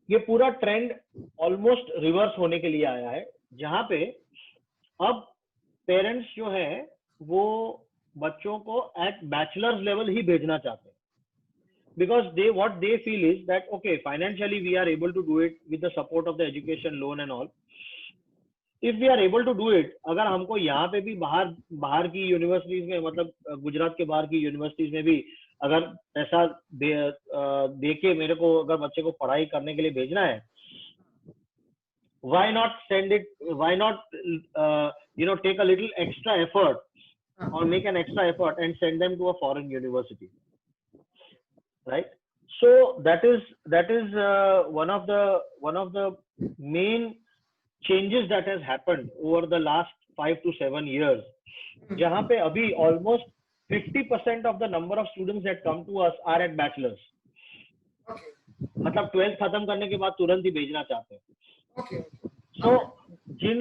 ये पूरा trend almost reverse होने के लिए आया है, जहां पे अब पेरेंट्स जो है वो बच्चों को एट बैचलर्स लेवल ही भेजना चाहते हैं, because what they feel is that okay, financially we are able to do it with the support of the education loan and all. If we are able to do it, अगर हमको यहाँ पे भी बाहर की यूनिवर्सिटीज में, मतलब गुजरात के बाहर की यूनिवर्सिटीज में भी अगर पैसा दे के मेरे को अगर बच्चे को पढ़ाई करने के लिए भेजना है, why not send it, why not take a little extra effort or make an extra effort and send them to a foreign university, right? So that is one of the main changes that has happened over the last 5 to 7 years, जहाँ पे अभी almost 50% of the number of students that come to us are at bachelors. Okay. मतलब 12th खत्म करने के बाद तुरंत ही भेजना चाहते हैं. Okay. So जिन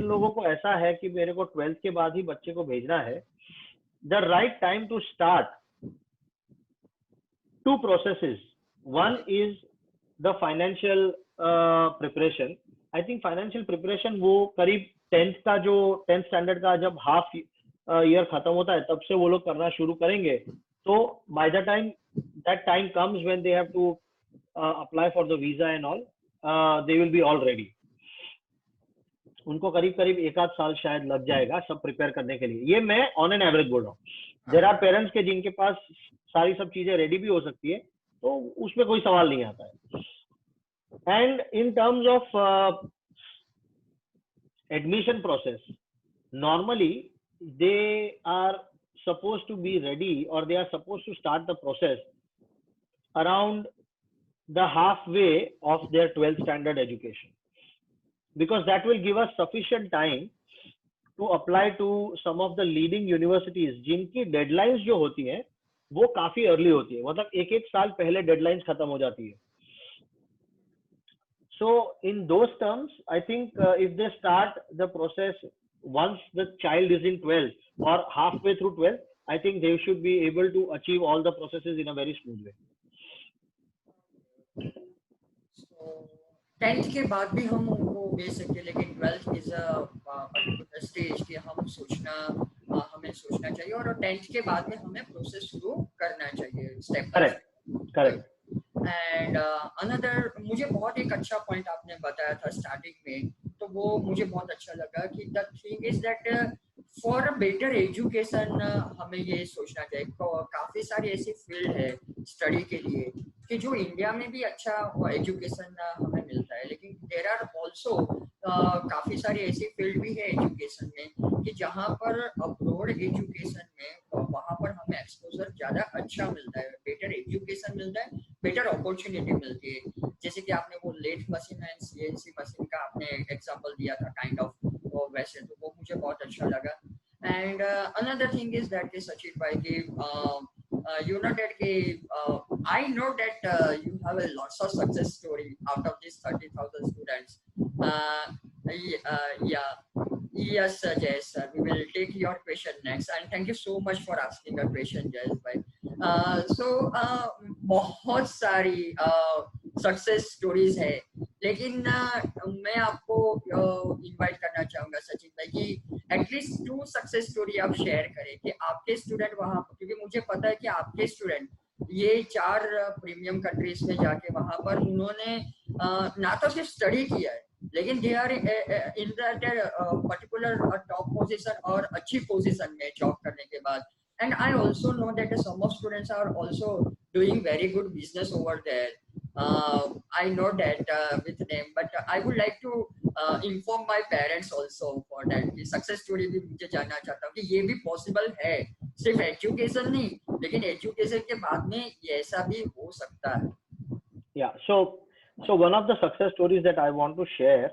लोगों को ऐसा है कि मेरे को 12th के बाद ही बच्चे को भेजना है, the right time to start two processes. One is the financial preparation. I think financial preparation वो करीब 10th standard का जब half year खत्म होता है तब से वो लोग करना शुरू करेंगे. तो by the time that time comes when they have to apply for the visa and all, they will be all ready. उनको करीब 1 आध साल शायद लग जाएगा सब प्रिपेयर करने के लिए. ये मैं ऑन एन एवरेज बोल रहा हूँ. देयर आर पेरेंट्स के जिनके पास सारी सब चीजें रेडी भी हो सकती है, तो उसमें कोई सवाल नहीं आता है. And in terms of admission process, normally they are supposed to be ready or they are supposed to start the process around the halfway of their 12th standard education, because that will give us sufficient time to apply to some of the leading universities जिनकी deadlines जो होती हैं वो काफी early होती है, मतलब एक साल पहले deadlines खत्म हो जाती है. So in those terms, I think if they start the process once the child is in 12th or halfway through 12th, I think they should be able to achieve all the processes in a very smooth way. So 10th के बाद भी हम उनको भेज सकते हैं, लेकिन 12th is a stage कि हमें सोचना चाहिए और 10th के बाद में हमें प्रोसेस शुरू करना चाहिए step by step. Correct. And another, मुझे बहुत एक अच्छा पॉइंट आपने बताया था स्टार्टिंग में, तो वो मुझे बहुत अच्छा लगा कि the thing is that for a better education हमें ये सोचना चाहिए. काफी सारी ऐसी फील्ड है स्टडी के लिए कि जो इंडिया में भी अच्छा एजुकेशन हमें मिलता है, लेकिन देयर आर ऑल्सो काफी सारी ऐसी फील्ड भी है एजुकेशन में कि जहाँ पर अब्रॉड एजुकेशन में वहाँ पर हमें एक्सपोजर ज्यादा अच्छा मिलता है, बेटर एजुकेशन मिलता है, बेटर अपॉर्चुनिटी मिलती है. जैसे कि आपने वो lathe machine and CNC machine का आपने एग्जांपल दिया था काइंड ऑफ, वो वैसे तो वो मुझे बहुत अच्छा लगा. And another thing is that Sachin भाई की you know that I know that you have a lots of success story out of these 30,000 students. Yes, Jayesh sir, we will take your question next, and thank you so much for asking a question, Jayesh bhai. So बहुत सारी success stories है, लेकिन मैं आपको invite करना चाहूंगा सचिन भाई कि एटलीस्ट 2 सक्सेस स्टोरी आप शेयर करें कि आपके स्टूडेंट वहां, क्योंकि मुझे पता है कि आपके स्टूडेंट ये 4 प्रीमियम कंट्रीज में जाके वहां पर उन्होंने ना तो सिर्फ स्टडी किया है, लेकिन they are in that particular top position और अच्छी पोजीशन में जॉब करने के बाद. And I also know that some of students are also doing very good business over there. I know that with them, but I would like to inform my parents also for that कि success story भी मुझे जानना चाहता हूँ कि ये भी possible है, सिर्फ education नहीं, लेकिन education के बाद में ये ऐसा भी हो सकता है. Yeah, so one of the success stories that I want to share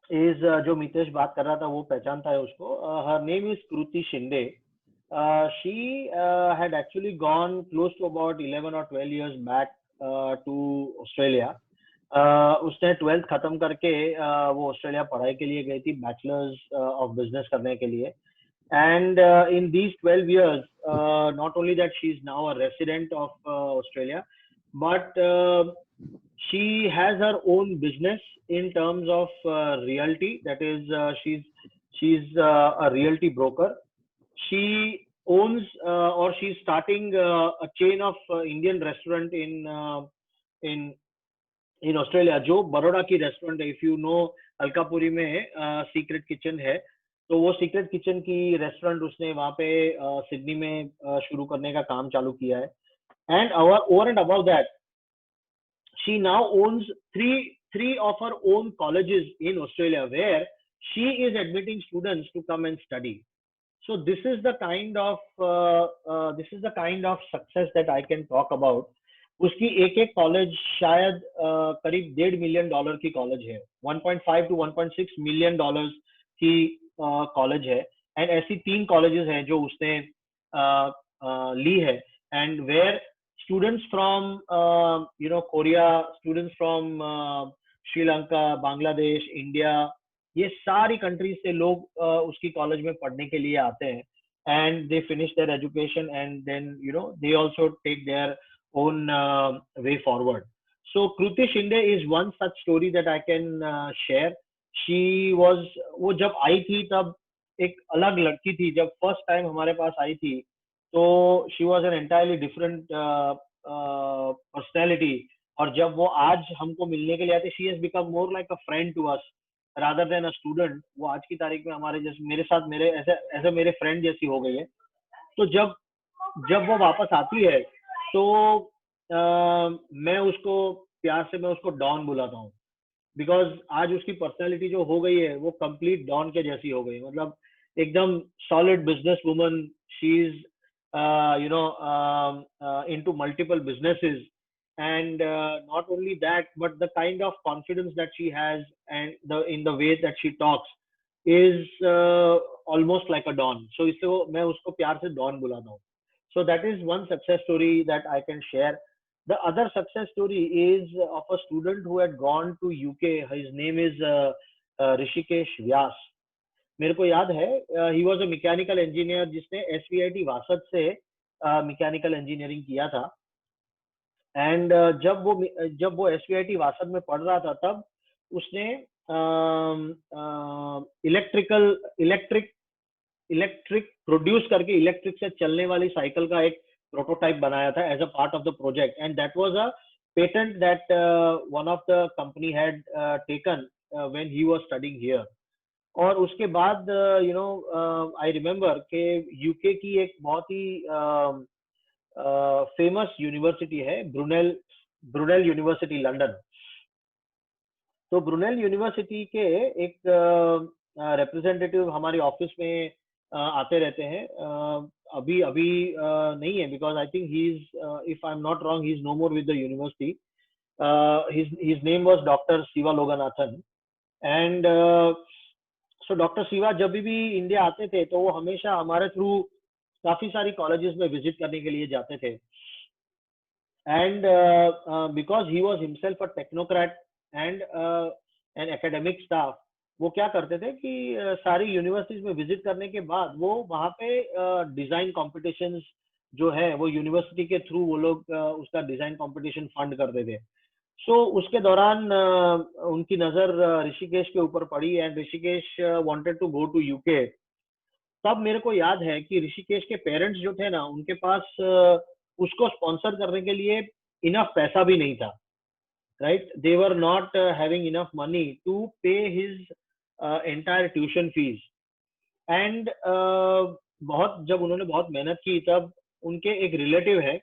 is जो मितेश बात कर रहा था वो पहचानता है उसको. Her name is Kruti Shinde. She had actually gone close to about 11 or 12 years back to Australia. उसने 12th खत्म करके वो ऑस्ट्रेलिया पढ़ाई के लिए गई थी, बैचलर्स ऑफ बिजनेस करने के लिए. And in these 12 years, not only that she is now a resident of Australia, but she has her own business in terms of realty. That is, she's a realty broker. She owns or she's starting a chain of Indian restaurant in in Australia, जो बड़ौदा की restaurant है. If you know, Alkapuri में secret kitchen है, तो वो secret kitchen की restaurant उसने वहाँ पे सिडनी में शुरू करने का काम चालू किया है. And over and above that, she now owns three of her own colleges in Australia where she is admitting students to come and study. So this is the kind of success that I can talk about. उसकी एक एक college शायद करीब $1.5 million की college है, 1.5 to 1.6 million dollars की college है. And ऐसी 3 कॉलेजेस हैं जो उसने ली है, and where students from Korea, students from Sri Lanka, Bangladesh, India, ये सारी कंट्रीज से लोग उसकी कॉलेज में पढ़ने के लिए आते हैं. And they finish their education and then they also take their own way forward. So Kruti Shinde is one such story that I can share. She was, वो जब आई थी तब एक अलग लड़की थी. जब फर्स्ट टाइम हमारे पास आई थी तो she was an entirely different personality. और जब वो आज हमको मिलने के लिए आते, she has become more like a friend to us rather than a student. वो आज की तारीख में हमारे जैसे मेरे साथ मेरे ऐसे मेरे फ्रेंड जैसी हो गई है. तो जब वो वापस आती है तो मैं उसको डॉन बुलाता हूँ, बिकॉज आज उसकी पर्सनैलिटी जो हो गई है वो कंप्लीट डॉन के जैसी हो गई. मतलब एकदम solid business woman. She is into multiple businesses, and not only that, but the kind of confidence that she has and in the way that she talks is almost like a don. So इसको मैं उसको प्यार से don बुलाता हूँ. So that is one success story that I can share. The other success story is of a student who had gone to UK. His name is Rishikesh Vyas. मेरे को याद है, he was a mechanical engineer जिसने SVIT Vasad से mechanical engineering किया था. And जब वो SVIT वासद में पढ़ रहा था तब उसने इलेक्ट्रिक प्रोड्यूस करके इलेक्ट्रिक से चलने वाली साइकिल का एक प्रोटोटाइप बनाया था as a part of the project. And that was a patent that one of the company had taken when he was studying here. और उसके बाद आई रिमेम्बर कि यूके की एक बहुत ही फेमस यूनिवर्सिटी है, ब्रुनेल यूनिवर्सिटी लंदन. तो Brunel university के एक रिप्रेजेंटेटिव हमारे ऑफिस में आते रहते हैं. अभी नहीं है, because I think he is, if I am not wrong, he is no more with the university. His name was doctor Shiva Loganathan. And so doctor Shiva जब भी इंडिया आते थे तो वो हमेशा हमारे थ्रू काफी सारी कॉलेजेस में विजिट करने के लिए जाते थे. And because he was himself a technocrat and an academic staff, वो क्या करते थे कि सारी यूनिवर्सिटीज में विजिट करने के बाद वो वहाँ पे डिजाइन कॉम्पिटिशन्स जो है वो यूनिवर्सिटी के थ्रू वो लोग उसका डिजाइन कॉम्पिटिशन फंड करते थे. सो उसके दौरान उनकी नजर ऋषिकेश के ऊपर पड़ी and Rishikesh wanted to go to UK. तब मेरे को याद है कि ऋषिकेश के पेरेंट्स जो थे ना, उनके पास उसको स्पॉन्सर करने के लिए इनफ पैसा भी नहीं था. Right, they were not having enough money to pay his entire tuition fees. And जब उन्होंने बहुत मेहनत की तब उनके एक रिलेटिव है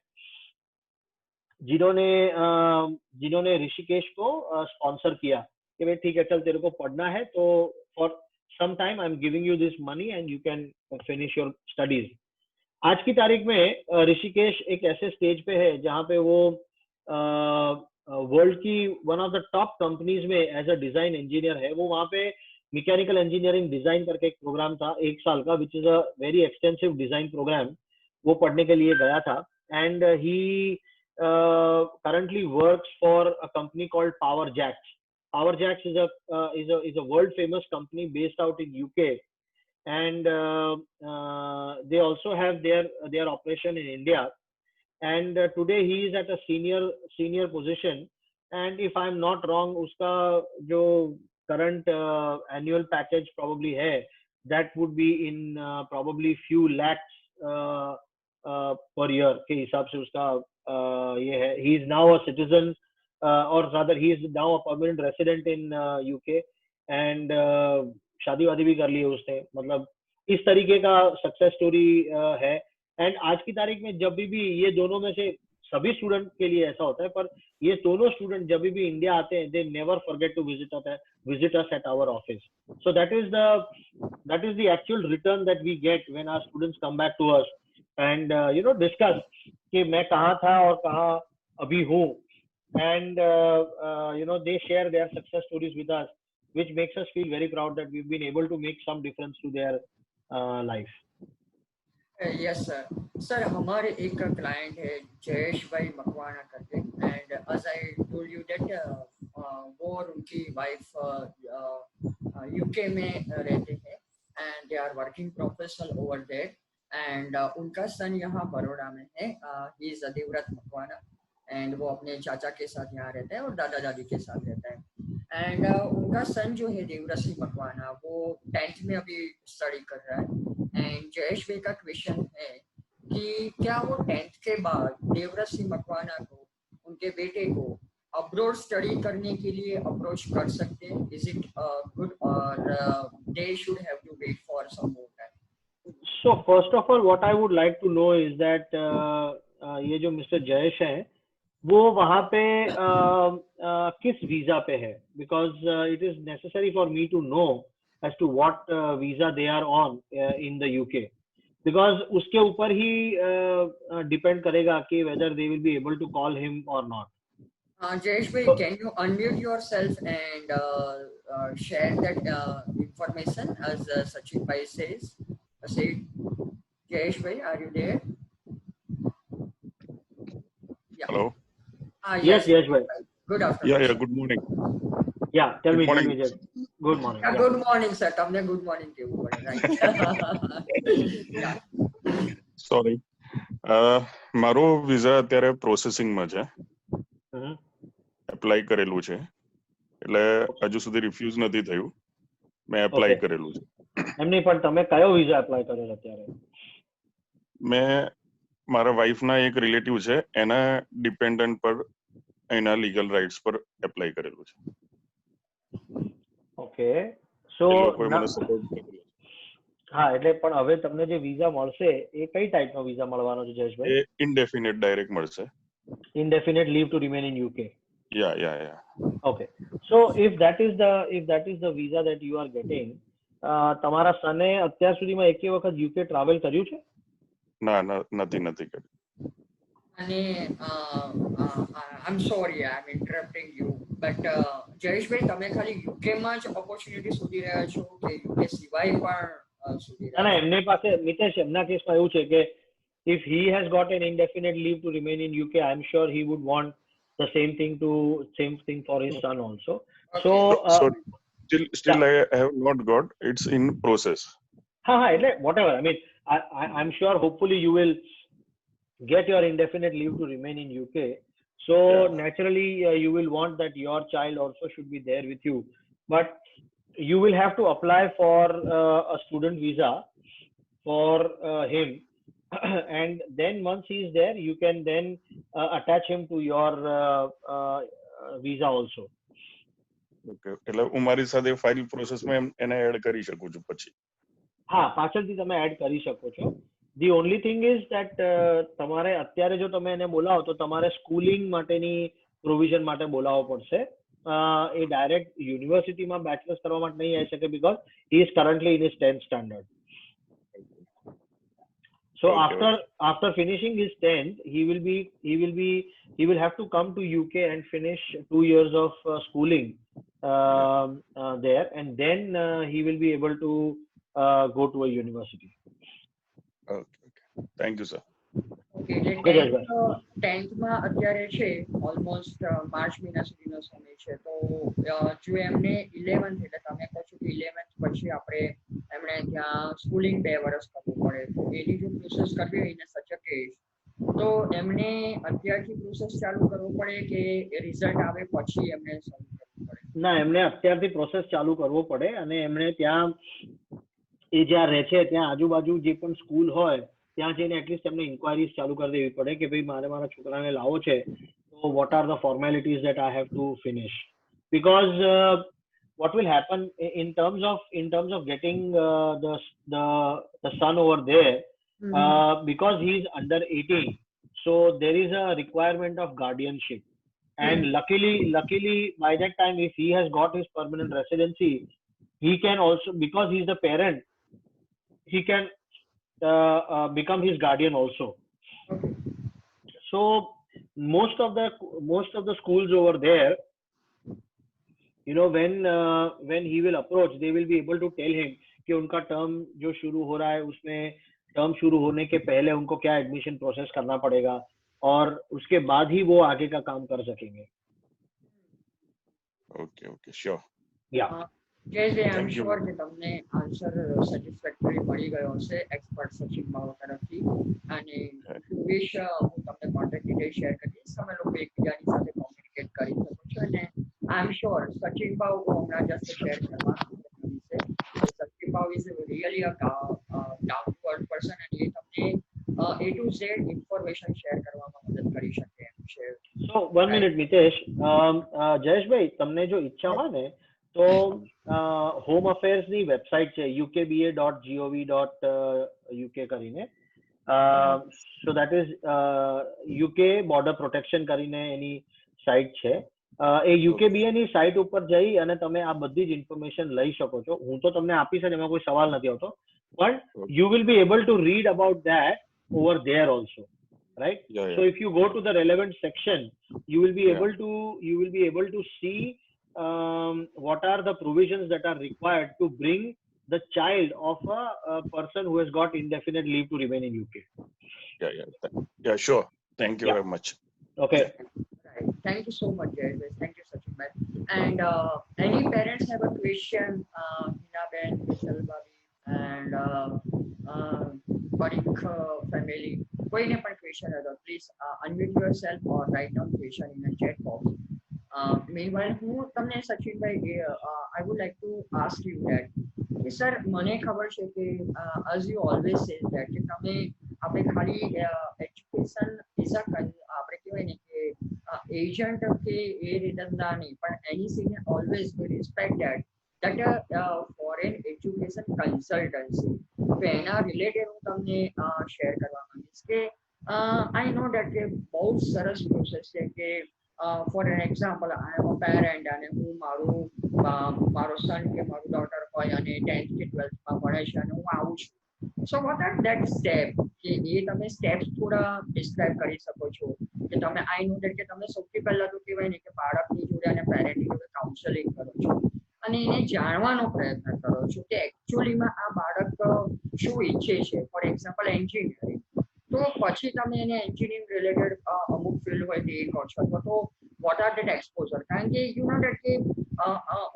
जिन्होंने ऋषिकेश को स्पॉन्सर किया कि भाई ठीक है, चल तेरे को पढ़ना है तो for some time I am giving you this money and you can finish your studies. आज की तारीख में ऋषिकेश एक ऐसे स्टेज पे है जहाँ पे वो वर्ल्ड की one of the top companies में एज अ डिजाइन इंजीनियर है. वो वहाँ पे मैकेनिकल इंजीनियरिंग डिजाइन करके एक प्रोग्राम था 1 साल का, which is a very extensive design program, वो पढ़ने के लिए गया था. And he currently works for a company called Power Jacks. Power Jacks is a world famous company based out in UK, and they also have their operation in India. And today he is at a senior position. And if I'm not wrong, uska jo current annual package probably hai, that would be in probably few lakhs per year के हिसाब से उसका ये है. He is now a citizen, or rather he is now a permanent resident in UK, and शादी वादी भी कर ली है उसने. मतलब इस तरीके का सक्सेस स्टोरी है. एंड आज की तारीख में जब भी ये दोनों में से, सभी स्टूडेंट के लिए ऐसा होता है, पर ये दोनों स्टूडेंट जब भी इंडिया आते हैं, they never forget to visit us at our office. So that is the actual return that we get when our students come back to us and discuss कि मैं कहाँ था और कहाँ अभी हूँ. And they share their success stories with us, which makes us feel very proud that we've been able to make some difference to their life. Yes sir. Sir हमारे एक क्लाइंट है जयेश भाई मकवाना करके, and as I told you that वो और उनकी wife UK में रहते हैं, and they are working professional over there. And उनका सन यहाँ बड़ौदा में है. He is Devvrat Makwana, and वो अपने चाचा के साथ यहाँ रहता है और दादा दादी के साथ रहता है. एंड उनका सन जो है देवव्रत सिंह मकवाना, वो 10th में अभी स्टडी कर रहा है. एंड जयेश भाई का क्वेश्चन है कि क्या वो 10th के बाद देवव्रत सिंह मकवाना को, उनके बेटे को अब्रॉड स्टडी करने के लिए अप्रोच कर सकते हैं? इज इट गुड और they should have to wait for some more time? So first of all, what I would like to know is that ये जो मिस्टर जयेश है वो वहाँ पे किस वीजा पे है? Because it is necessary for me to know as to what visa they are on in the UK. Because उसके ऊपर ही depend करेगा कि whether they will be able to call him or not. Jayesh bhai, can you unmute yourself and share that information as Sachin bhai says? Jayesh bhai, are you there? Yeah. Hello. Yes, bhai. Good afternoon. Yeah. Good morning. Yeah, tell me. Morning. Good morning. Yeah, good morning, sir. તમને good morning કેવું પડે, right? Sorry. મારો visa અત્યારે પ્રોસેસિંગમાં છે. Apply કરેલું છે, એટલે હજુ સુધી રિફ્યુઝ નથી થયું. મેં એપ્લાય કરેલું છે. એમ નહીં, પણ તમે કયો વિઝા એપ્લાય કરેલો અત્યારે? મેં મારા વાઈફના એક રિલેટિવ છે, એના ડિપેન્ડન્ટ પર એના લીગલ રાઇટ્સ પર એપ્લાય કરેલું છે. ઓકે. સો મને સપોર્ટ કરેલો. હા, એટલે પણ હવે તમને જે વિઝા મળશે એ કઈ ટાઈપનો વિઝા મળવાનો છે જયેશભાઈ? એ ઇનડેફિનેટ ડાયરેક્ટ મળશે. Indefinite leave to remain in UK. Yeah. Okay. So if that is the visa that you are getting, તમારા સને અત્યાર સુધીમાં એકે વખત UK ટ્રાવેલ કર્યું છે? ના, નથી કર્યું. અને I'm sorry, I'm interrupting you, but Jayesh ભાઈ, તમે ખાલી UK માં જ ઓપોર્ચ્યુનિટી શોધી રહ્યા છો કે UK સિવાય પણ શોધી રહ્યા છો? ના, એમને પાસે મિતેશ, એમના કેસમાં એવું છે કે if he has got an indefinite leave to remain in UK, I'm sure he would want the same thing for his son also. Okay. So still I have not got. It's in process. એટલે whatever. I mean, I'm sure hopefully you will get your indefinite leave to remain in UK. So naturally you will want that your child also should be there with you. But you will have to apply for a student visa for him. And then once he is there, you can then attach him to your visa also. Okay. એટલે હું મારી સાથે file પ્રોસેસમાં એને add કરી શકું છું પછી? હા, પાછળથી તમે એડ કરી શકો છો. The only thing is that તમારે અત્યારે જો તમે એને બોલાવો તો તમારે સ્કૂલિંગ માટેની પ્રોવિઝન માટે બોલાવવો પડશે. એ ડાયરેક્ટ યુનિવર્સિટીમાં બેચલર્સ કરવા માટે નહીં આવી શકે, because he is currently in his 10th standard. So after finishing his 10th, he will have to come to UK and finish 2 years of schooling there, and then he will be able to go to a university. Okay. Thank you, sir. Okay એટલે Okay, Jayeshbhai. 10th માં અત્યારે છે almost March મહિના સુધીનો સમય છે તો જો એમને 11th એટલે તમે કહો છો કે 11th પછી આપણે એમણે ત્યાં સ્કૂલિંગ 2 વર્ષ કરવું પડે તો એની જો પ્રોસેસ કરવી હોય ને સચ અ કેસ તો એમને અત્યારથી પ્રોસેસ ચાલુ કરવો પડે કે રિઝલ્ટ આવે પછી એમને શરૂ કરવું પડે? ના, એમને અત્યારથી પ્રોસેસ ચાલુ કરવો પડે અને એમણે ત્યાં એ જ્યાં રહે છે ત્યાં આજુબાજુ જે પણ સ્કૂલ હોય ત્યાં જઈને એટલીસ્ટ એમને ઇન્ક્વાયરીઝ ચાલુ કરી દેવી પડે કે ભાઈ મારે મારા છોકરાને લાવો છે તો what are the formalities that I have to finish, because what will happen in terms of getting the son over there, because he is under 18, so there is a requirement of guardianship, and luckily by that time if he has got his permanent residency, he can also, because he is the parent, he can become his guardian also. So most of the schools over there, you know, when he will approach, they will be able to tell him कि उनका term जो शुरू हो रहा है उसमें term शुरू होने के पहले उनको क्या एडमिशन प्रोसेस करना पड़ेगा और उसके बाद ही वो आगे का काम कर सकेंगे. Okay, sure. Yeah. જય આઈ એમ શ્યોર કે તમને આન્સર સેટિસ્ફેક્ટરી મળી ગયો હશે એક્સપર્ટ સચિન ભાવ તરફથી અને વિશ હું તમને કોન્ટેક્ટ ડિટેલ શેર કરીશ, તમે લોકો એકબીજાની સાથે કોમ્યુનિકેટ કરી શકો છો અને આઈ એમ શ્યોર સચિન ભાવ હું હમણાં જસ્ટ શેર કરવા વિશે સચિન ભાવ is really a down to earth person અને એ તમને A to Z information share કરવામાં મદદ કરી શકે એમ છે. So 1 minute મિતેશ, જયેશભાઈ તમને જો ઈચ્છા હોય ને તો હોમ અફેર્સની વેબસાઇટ છે ukba.gov.uk કરીને, so that is UK border protection કરીને એની સાઇટ છે. એ UKBA ની સાઇટ ઉપર જઈ અને તમે આ બધી જ ઇન્ફોર્મેશન લઈ શકો છો. હું તો તમને આપીશ જ, એમાં કોઈ સવાલ નથી આવતો, પણ you will be able to read about that over there also, right? So if you go to the relevant section, you will be able to see what are the provisions that are required to bring the child of a person who has got indefinite leave to remain in UK. Yeah, sure. Thank you very much. Okay. Right. Thank you so much, Jay. Thank you, Sachin bhai. And any parents have a question, Hina Ben, Vishal Bhabi, and Barik family. કોઈને પણ question હોય તો please unmute yourself or write down question in the chat box. Meanwhile, હું તમને સચિનભાઈ I would like to ask you that કે sir મને ખબર છે કે as you always say that કે તમે આપણે ખાલી એજ્યુકેશન ઇઝ અ આપણે કહેવાય ને કે એજન્ટ કે એ રીતના નહીં, પણ anything always we respect that foreign education consultancy. તો એના રિલેટેડ હું તમને શેર કરવા માંગીશ કે I know that કે બહુ સરસ પ્રોસેસ છે કે for an example I am a parent અને હું મારો સન કે મારું ડોટર હોય અને 10th કે 12th માં ભણે છે અને હું આવું છું. So what are that step કે એ તમે સ્ટેપ્સ થોડા ડિસ્ક્રાઇબ કરી શકો છો કે તમે આઈ નો દેટ કે તમે સૌથી પહેલા તો કહેવાય ને કે બાળકની જોડે અને પેરેન્ટની જોડે કાઉન્સેલિંગ કરો છો અને એને જાણવાનો પ્રયત્ન કરો છો કે એકચ્યુઅલીમાં આ બાળક શું ઈચ્છે છે. ફોર એક્ઝામ્પલ એન્જિનિયરિંગ, તો પછી તમે એને એન્જિનિયરિંગ રિલેટેડ અમુક ફિલ્ડ હોય તે કહો છો અથવા તો વોટ આર ધેટ એક્સપોઝર. કારણ કે યુ નો દેટ કે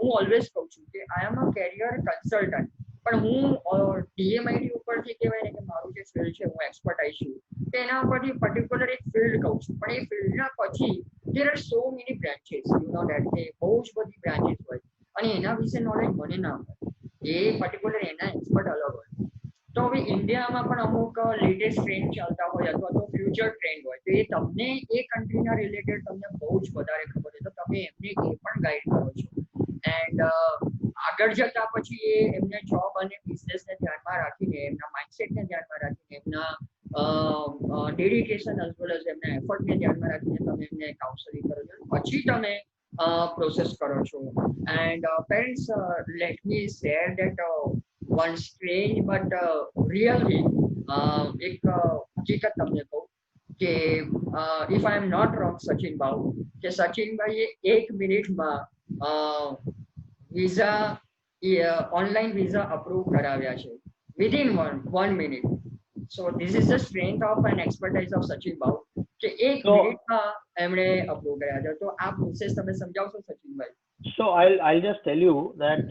હું ઓલવેઝ કહું છું કે આઈ એમ અ કેરિયર કન્સલ્ટન્ટ, પણ હું DMIT ઉપરથી કહેવાય ને કે મારું જે ફિલ્ડ છે હું એક્સપર્ટાઇઝ છું તેના ઉપરથી પર્ટિક્યુલર એક ફિલ્ડ કહું છું, પણ એ ફિલ્ડના પછી there are so many branches, you know that કે બહુ જ બધી બ્રાન્ચીસ હોય અને એના વિશે નોલેજ મને ના હોય, એ પર્ટિક્યુલર એના એક્સપર્ટ અલગ હોય. તો હવે ઇન્ડિયામાં પણ અમુક લેટેસ્ટ ટ્રેન્ડ ચાલતા હોય અથવા તો ફ્યુચર ટ્રેન્ડ હોય તો એ તમને એ કન્ટ્રીના રિલેટેડ તમને બહુ જ વધારે ખબર હોય તો તમે એમને એ પણ ગાઈડ કરો છો. એન્ડ આગળ જતા પછી એ એમને જોબ અને બિઝનેસને ધ્યાનમાં રાખીને એમના માઇન્ડસેટને ધ્યાનમાં રાખીને એમના ડેડિકેશન એઝ વેલ એઝ એમના એફર્ટને ધ્યાનમાં રાખીને તમે એમને કાઉન્સેલિંગ કરો છો, પછી તમે પ્રોસેસ કરો છો. And parents let me share that one strange but really એક હકીકત તમને કહું કે if I am not wrong Sachin ભાવ કે સચિનભાઈએ 1 મિનિટમાં વિઝા ઓનલાઈન વિઝા અપ્રૂવ કરાવ્યા છે within one minute. So this is the strength of and expertise of Sachin Bhau કે એક So- મિનિટમાં એમણે અપ્રૂવ કર્યા છે. તો આ પ્રોસેસ તમે સમજાવશો સચિનભાઈ? So I'll just tell you that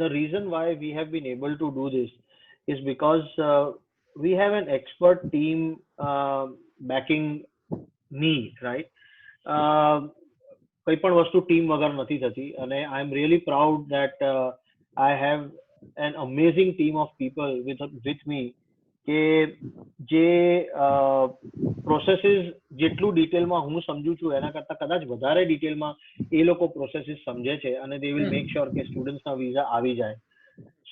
the reason why we have been able to do this is because we have an expert team backing me, right? કોઈ પણ વસ્તુ ટીમ વગર નથી થતી અને I am really proud that I have an amazing team of people with me કે જે processes જેટલું ડિટેલમાં હું સમજુ છું એના કરતા કદાચ વધારે ડિટેલમાં એ લોકો પ્રોસેસીસ સમજે છે અને they will make sure કે સ્ટુડન્ટ્સના વિઝા આવી જાય.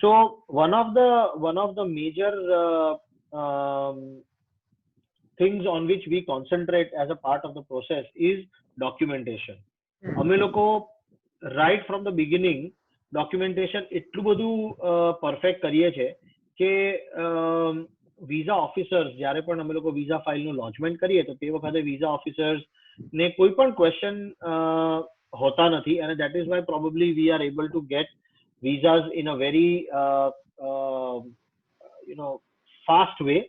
So one of the major things on which we concentrate as a part of the process is documentation. અમે લોકો right from the beginning documentation એટલું બધું perfect કરીએ છે કે વિઝા ઓફિસર્સ જ્યારે પણ અમે લોકો વિઝા ફાઇલનું લોન્ચમેન્ટ કરીએ તો તે વખતે વિઝા ઓફિસર્સ ને કોઈ પણ ક્વેશ્ચન હોતા નથી અને that is why probably we are able to get visas in a very fast way.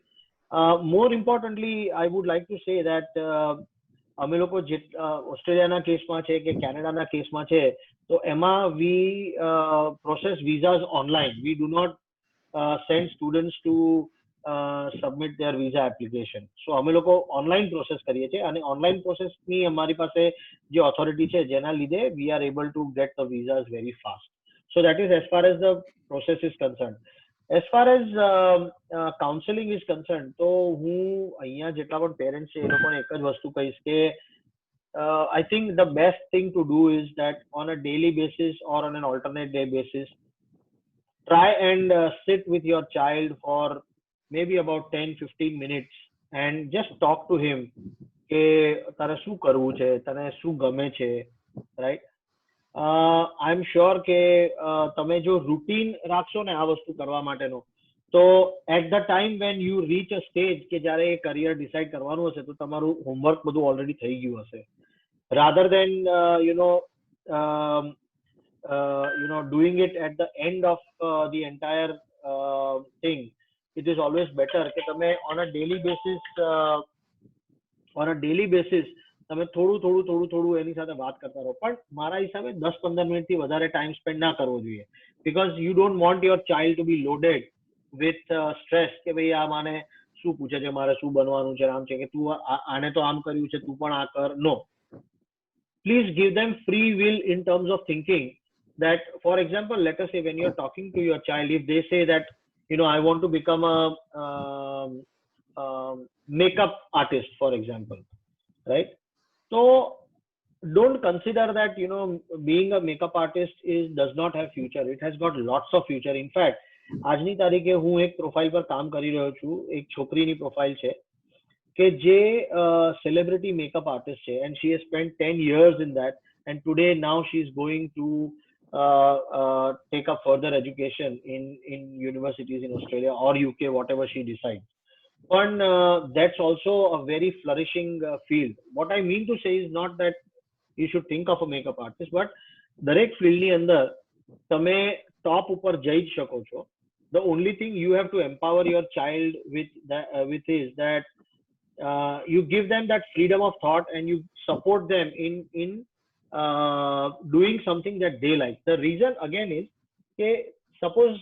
More importantly, I would like to say that અમે લોકો ઓસ્ટ્રેલિયાના કેસમાં છે કે કેનેડાના કેસમાં છે તો એમાં we process visas online. We do not send students to submit their visa application. So અમે લોકો ઓનલાઈન પ્રોસેસ કરીએ છીએ અને ઓનલાઈન પ્રોસેસની અમારી પાસે જે ઓથોરિટી છે જેના લીધે we are able to get the visas very fast. So that is as far as the process is concerned. As far as counseling is concerned, તો હું અહીંયા જેટલા પણ પેરેન્ટ્સ છે એ લોકોને એક જ વસ્તુ કહીશ કે I think the best thing to do is that on a daily basis or on an alternate day basis, try and sit with your child for maybe about 10-15 minutes and just talk to him કે તારે શું કરવું છે, તને શું ગમે છે, right? I'm sure કે તમે જો રૂટીન રાખશો ને આ વસ્તુ કરવા માટેનો તો at the time when you reach a stage કે જ્યારે એ કરિયર ડિસાઇડ કરવાનું હશે તો તમારું હોમવર્ક બધું ઓલરેડી થઈ ગયું હશે rather than doing it at the end of the entire thing. It is always better કે તમે on a daily basis તમે થોડું એની સાથે વાત કરતા રહો. પણ મારા હિસાબે 10-15 મિનિટથી વધારે ટાઈમ સ્પેન્ડ ના કરવો જોઈએ because you don't want your child to be loaded with stress કે ભાઈ આ માને શું પૂછે છે, મારે શું બનવાનું છે, આમ છે કે તું આને તો આમ કર્યું છે તું પણ આ કર. No, please give them free will in terms of thinking that, for example, let us say when you're talking to your child, if they say that I want to become a makeup artist, for example, right? So don't consider that being a makeup artist does not have future. It has got lots of future. In fact, આજની તારીખે હું એક profile પર કામ કરી રહ્યો છું. એક છોકરીની પ્રોફાઇલ છે કે જે celebrity makeup artist છે and she has spent 10 years in that and today now she is going to take up further education in universities in Australia or UK, whatever she decides. But that's also a very flourishing field. What I mean to say is not that you should think of a makeup artist, but દરેક ફિલ્ડની અંદર તમે ટોપ ઉપર જઈ જ શકો છો. The only thing you have to empower your child with is that you give them that freedom of thought and you support them in doing something that they like. The reason again is કે suppose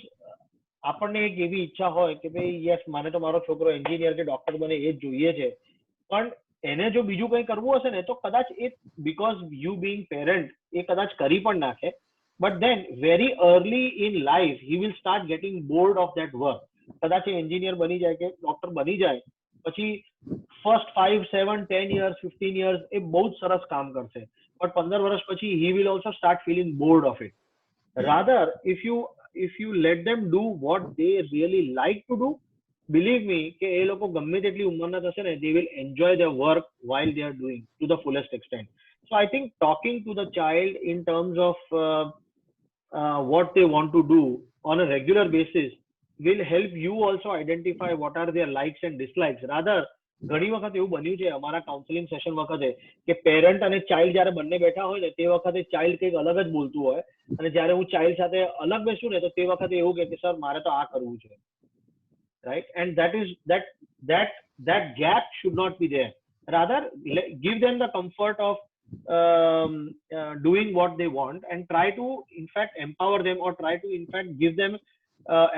આપણને એક એવી ઈચ્છા હોય કે ભાઈ yes મારે તો મારો છોકરો એન્જિનિયર કે ડોક્ટર બને એ જ જોઈએ છે પણ એને જો બીજું કંઈ કરવું હશે ને તો કદાચ એ because you being parent એ કદાચ કરી પણ નાખે but then very early in life he will start getting bored of that work. કદાચ એ એન્જિનિયર બની જાય કે ડોક્ટર બની જાય પછી first 5, 7, 10 years, 15 years એ બહુ જ સરસ કામ કરશે but 15 વર્ષ પછી he will also start feeling bored of it. Rather, if you let them do what they really like to do, believe me કે એ લોકો ગમે તેટલી ઉંમરના થશે ને they will enjoy their work while they are doing to the fullest extent. So I think talking to the child in terms of what they want to do on a regular basis will help you also identify what are their likes and dislikes rather ઘણી વખત એવું બન્યું છે અમારા counselling session વખતે કે parent અને child જ્યારે બંને બેઠા હોય ને તે વખતે ચાઇલ્ડ કંઈક અલગ જ બોલતું હોય અને જ્યારે હું ચાઇલ્ડ સાથે અલગ બેસું ને તો તે વખતે એવું કહે કે સર મારે તો આ કરવું છે, right? And that gap should not be there. Rather, give them the comfort of doing what they want and try to in fact empower them or try to in fact give them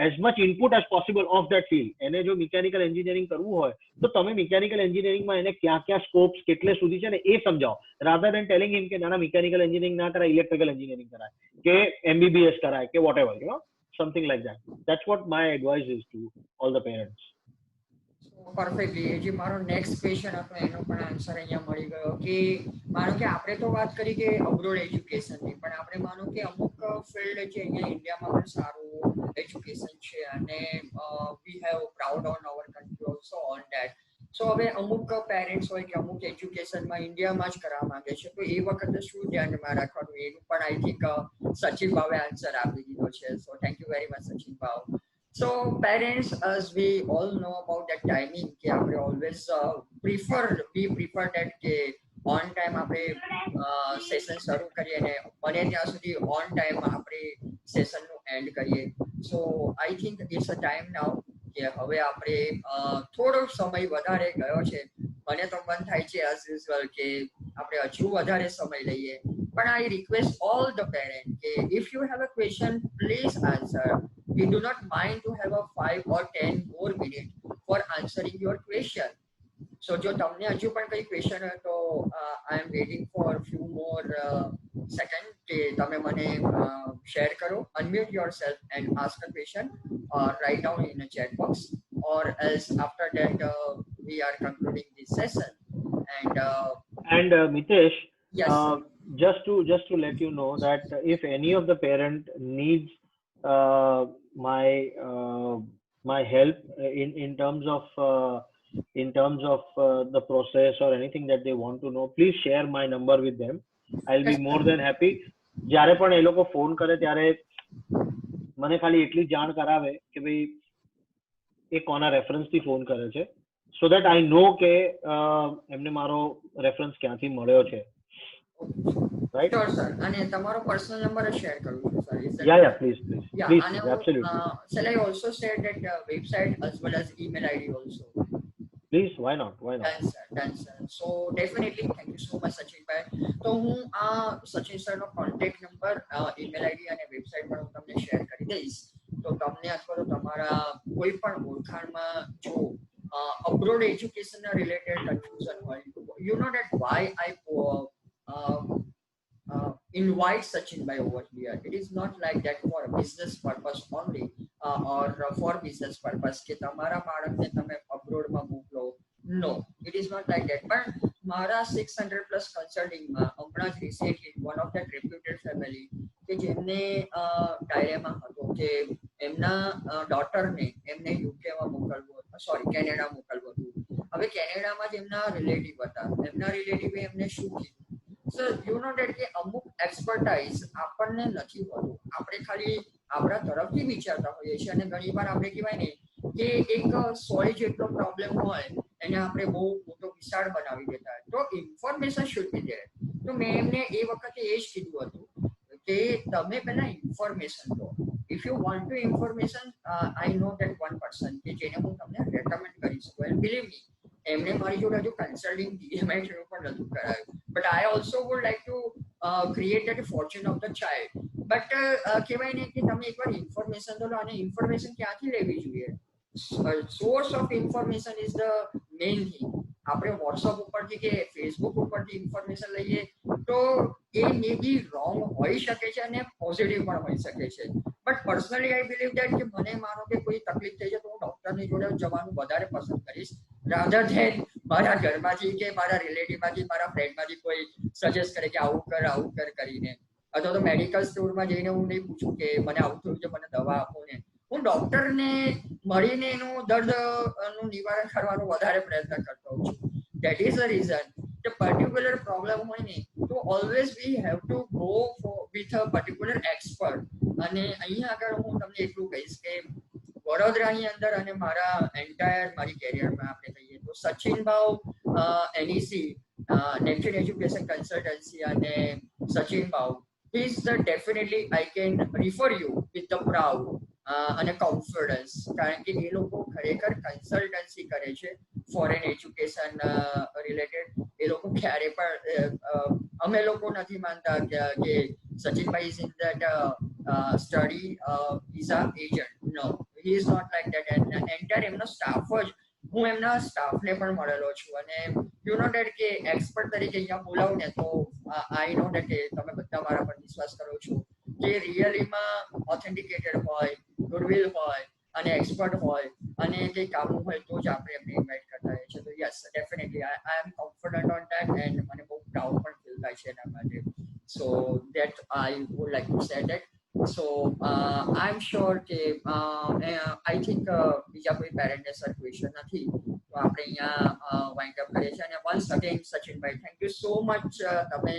as much input as possible of that field. એને જો mechanical engineering કરવું હોય તો તમે mechanical એન્જિનિયરિંગમાં એને ક્યાં ક્યાં સ્કોપ્સ કેટલે સુધી છે ને એ સમજાવો, rather than telling him કે ના મિકેનિકલ એન્જિનિયરિંગ ના કરાય, ઇલેક્ટ્રિકલ એન્જિનિયરિંગ કરાય કે MBBS કરાય કે whatever, you know, something like that. That's what my advice is to all the parents. Perfectly જે મારો નેક્સ્ટ ક્વેશ્ચન હતો એનો પણ આન્સર અહીંયા મળી ગયો કે માનો કે આપણે તો વાત કરી કે અબ્રોડ એજ્યુકેશનની, પણ આપણે માનો કે અમુક ફિલ્ડ છે અહીંયા ઇન્ડિયામાં પણ સારું એજ્યુકેશન છે અને we have proud on our country also on that. So હવે અમુક પેરેન્ટ્સ હોય કે અમુક એજ્યુકેશનમાં ઇન્ડિયામાં જ કરવા માંગે છે, તો એ વખતે શું ધ્યાનમાં રાખવાનું એનું પણ આઈ થિંક સચિન ભાવે આન્સર આપી દીધો છે. So thank you very much Sachin ભાવ. So parents, as we all know about that timing, કે આપણે always we prefer that કે on time આપણે સેશન શરૂ કરીએ ને બને ત્યાં સુધી on time આપણે સેશનનું એન્ડ કરીએ. So I think it's a time now કે હવે આપણે થોડો સમય વધારે ગયો છે. મને તો મન થાય છે as usual કે આપણે હજુ વધારે સમય લઈએ, પણ I request all the parents કે if you have a question, please answer. We do not mind to have a 5 or 10 more minutes for answering your question. So જો તમને હજુ પણ કઈ ક્વેશ્ચન હોય તો I am waiting for few more second કે તમે મને શેર કરો. Unmute yourself and ask a question or write down in a chat box, or else after that we are concluding this session. And Mitesh, yes, just to let you know that if any of the parent needs my help in terms of the process or anything that they want to know, please share my number with them. I'll be more than happy. જ્યારે પણ એ લોકો phone કરે ત્યારે મને ખાલી એટલી જાણ કરાવે કે ભાઈ એ કોના રેફરન્સથી ફોન કરે છે, so that I know કે એમને મારો રેફરન્સ ક્યાંથી મળ્યો છે. Right? Sure, sir. And તમારો personal number share કરું છું, sir. Yeah, please. Yeah, please, and absolutely. Shall I also share that website as well as email ID also? Please, why not? Done, sir. So definitely, thank you so much, Sachin bhai. તો હું Sachin sir નો contact number, email ID અને website પણ હું તમને share કરી દઈશ. તો તમને અથવા તો તમારા કોઈ પણ ઓળખાણમાં જો અબ્રોડ એજ્યુકેશનના રિલેટેડ કન્ફ્યુઝન હોય, you know that why I invite Sachin bhai over here. It is not like that for a business purpose only or for business purpose કે તમારા બાળકને તમે અબ્રોડમાં મોકલો. No, it is not like that. પણ મારા 600 plus કન્સલ્ટિંગમાં હમણાં જ recently one of that reputed family કે જેમને ડાયરેમાં હતો કે એમના ડોટરને એમને યુકેમાં મોકલવું હતું, સોરી કેનેડા મોકલવું હતું. હવે કેનેડામાં જ એમના રિલેટિવ હતા, એમના રિલેટિવે એમને શું કીધું? So you know that કે અમુક એક્સપર્ટાઇઝ આપણને નથી હોતું, આપણે ખાલી આપણા તરફથી વિચારતા હોઈએ છીએ અને ઘણીવાર આપણે કહેવાય ને કે એક સોય જેટલો પ્રોબ્લેમ હોય એને આપણે બહુ મોટો વિશાળ બનાવી દેતા હોય. તો ઇન્ફોર્મેશન શુડ બી દેર. તો મેં એમને એ વખતે એ જ કીધું હતું કે તમે પહેલા ઇન્ફોર્મેશન દો. If you want to information, I know that one person કે જેને હું તમને રેકમેન્ડ કરી શકું. એન્ડ બિલીવ મી, એમને મારી જોડે હજુ કન્સલ્ટિંગ DMI પણ નતું કરાયું. But I also wood like to create that Fortune of the child. But કહેવાય ને કે તમે એકવાર ઇન્ફોર્મેશન દો, અને ઇન્ફોર્મેશન ક્યાંથી લેવી જોઈએ? Source of information is the main thing. આપણે વોટ્સઅપ ઉપરથી કે ફેસબુક ઉપરથી ઇન્ફોર્મેશન લઈએ તો એ મે બી રોંગ હોઈ શકે છે અને પોઝિટિવ પણ હોઈ શકે છે. But personally I believe that કે મને માનો કે કોઈ તકલીફ થઈ જાય તો હું ડોક્ટરની જોડે જવાનું વધારે પસંદ કરીશ, રાધર ધેન મારા ઘરમાંથી કે મારા રિલેટિવમાંથી, મારા ફ્રેન્ડમાંથી કોઈ સજેસ્ટ કરે કે આવું કર કરીને. અથવા તો મેડિકલ સ્ટોરમાં જઈને હું નહીં પૂછું કે મને આવું થયું છે, મને દવા આપો ને. હું ડોક્ટરને મળીને એનું દર્દનું નિવારણ કરવાનો વધારે પ્રયત્ન કરતો હોઉં છું. ધેટ ઇઝ ધ રીઝન કે પર્ટિક્યુલર પ્રોબ્લેમ હોય ને તો always we have to go with a particular expert. અને અહીંયા આગળ હું તમને એટલું કહીશ કે વડોદરાની અંદર અને મારા એન્ટાયર મારી કેરિયરમાં આપણે કહીએ તો સચિન ભાવ NEC નેક્સ્ટ એજ્યુકેશન કન્સલ્ટન્સી અને સચિન ભાવ is definitely I can refer you with the proud અને કોન્ફિડન્સ, કારણ કે એ લોકો ખરેખર કન્સલ્ટન્સી કરે છે ફોરેન એજ્યુકેશન રિલેટેડ. એ લોકો ક્યારે પણ અમે લોકો નથી માનતા કે સચિનભાઈ is in that study visa agent. No, he is not like that. And entire એમનો સ્ટાફ જ, હું એમના સ્ટાફને પણ મળેલો છું અને યુ નો ડેટ કે એક્સપર્ટ તરીકે અહીંયા બોલાવું ને તો આઈ નો ડેટ કે તમે બધા મારા પર વિશ્વાસ કરો છો કે રિયલીમાં ઓથેન્ટિકેટેડ હોય, ગુડવિલ હોય અને એક્સપર્ટ હોય અને કંઈ કામનું હોય તો જ આપણે એમને ઇન્વાઇટ કરતા હોઈએ છીએ. તો yes, definitely I am confident on that and મને બહુ પ્રાઉડ પણ ફીલ થાય છે એના માટે. So that I would like to say that. So I'm sure કે I think બીજા કોઈ પેરેન્ટને સર ક્વેશ્ચન નથી તો આપણે અહીંયા વાઇન્ડ અપ કરીએ છીએ. અને once again સચિનભાઈ, thank you so much. તમે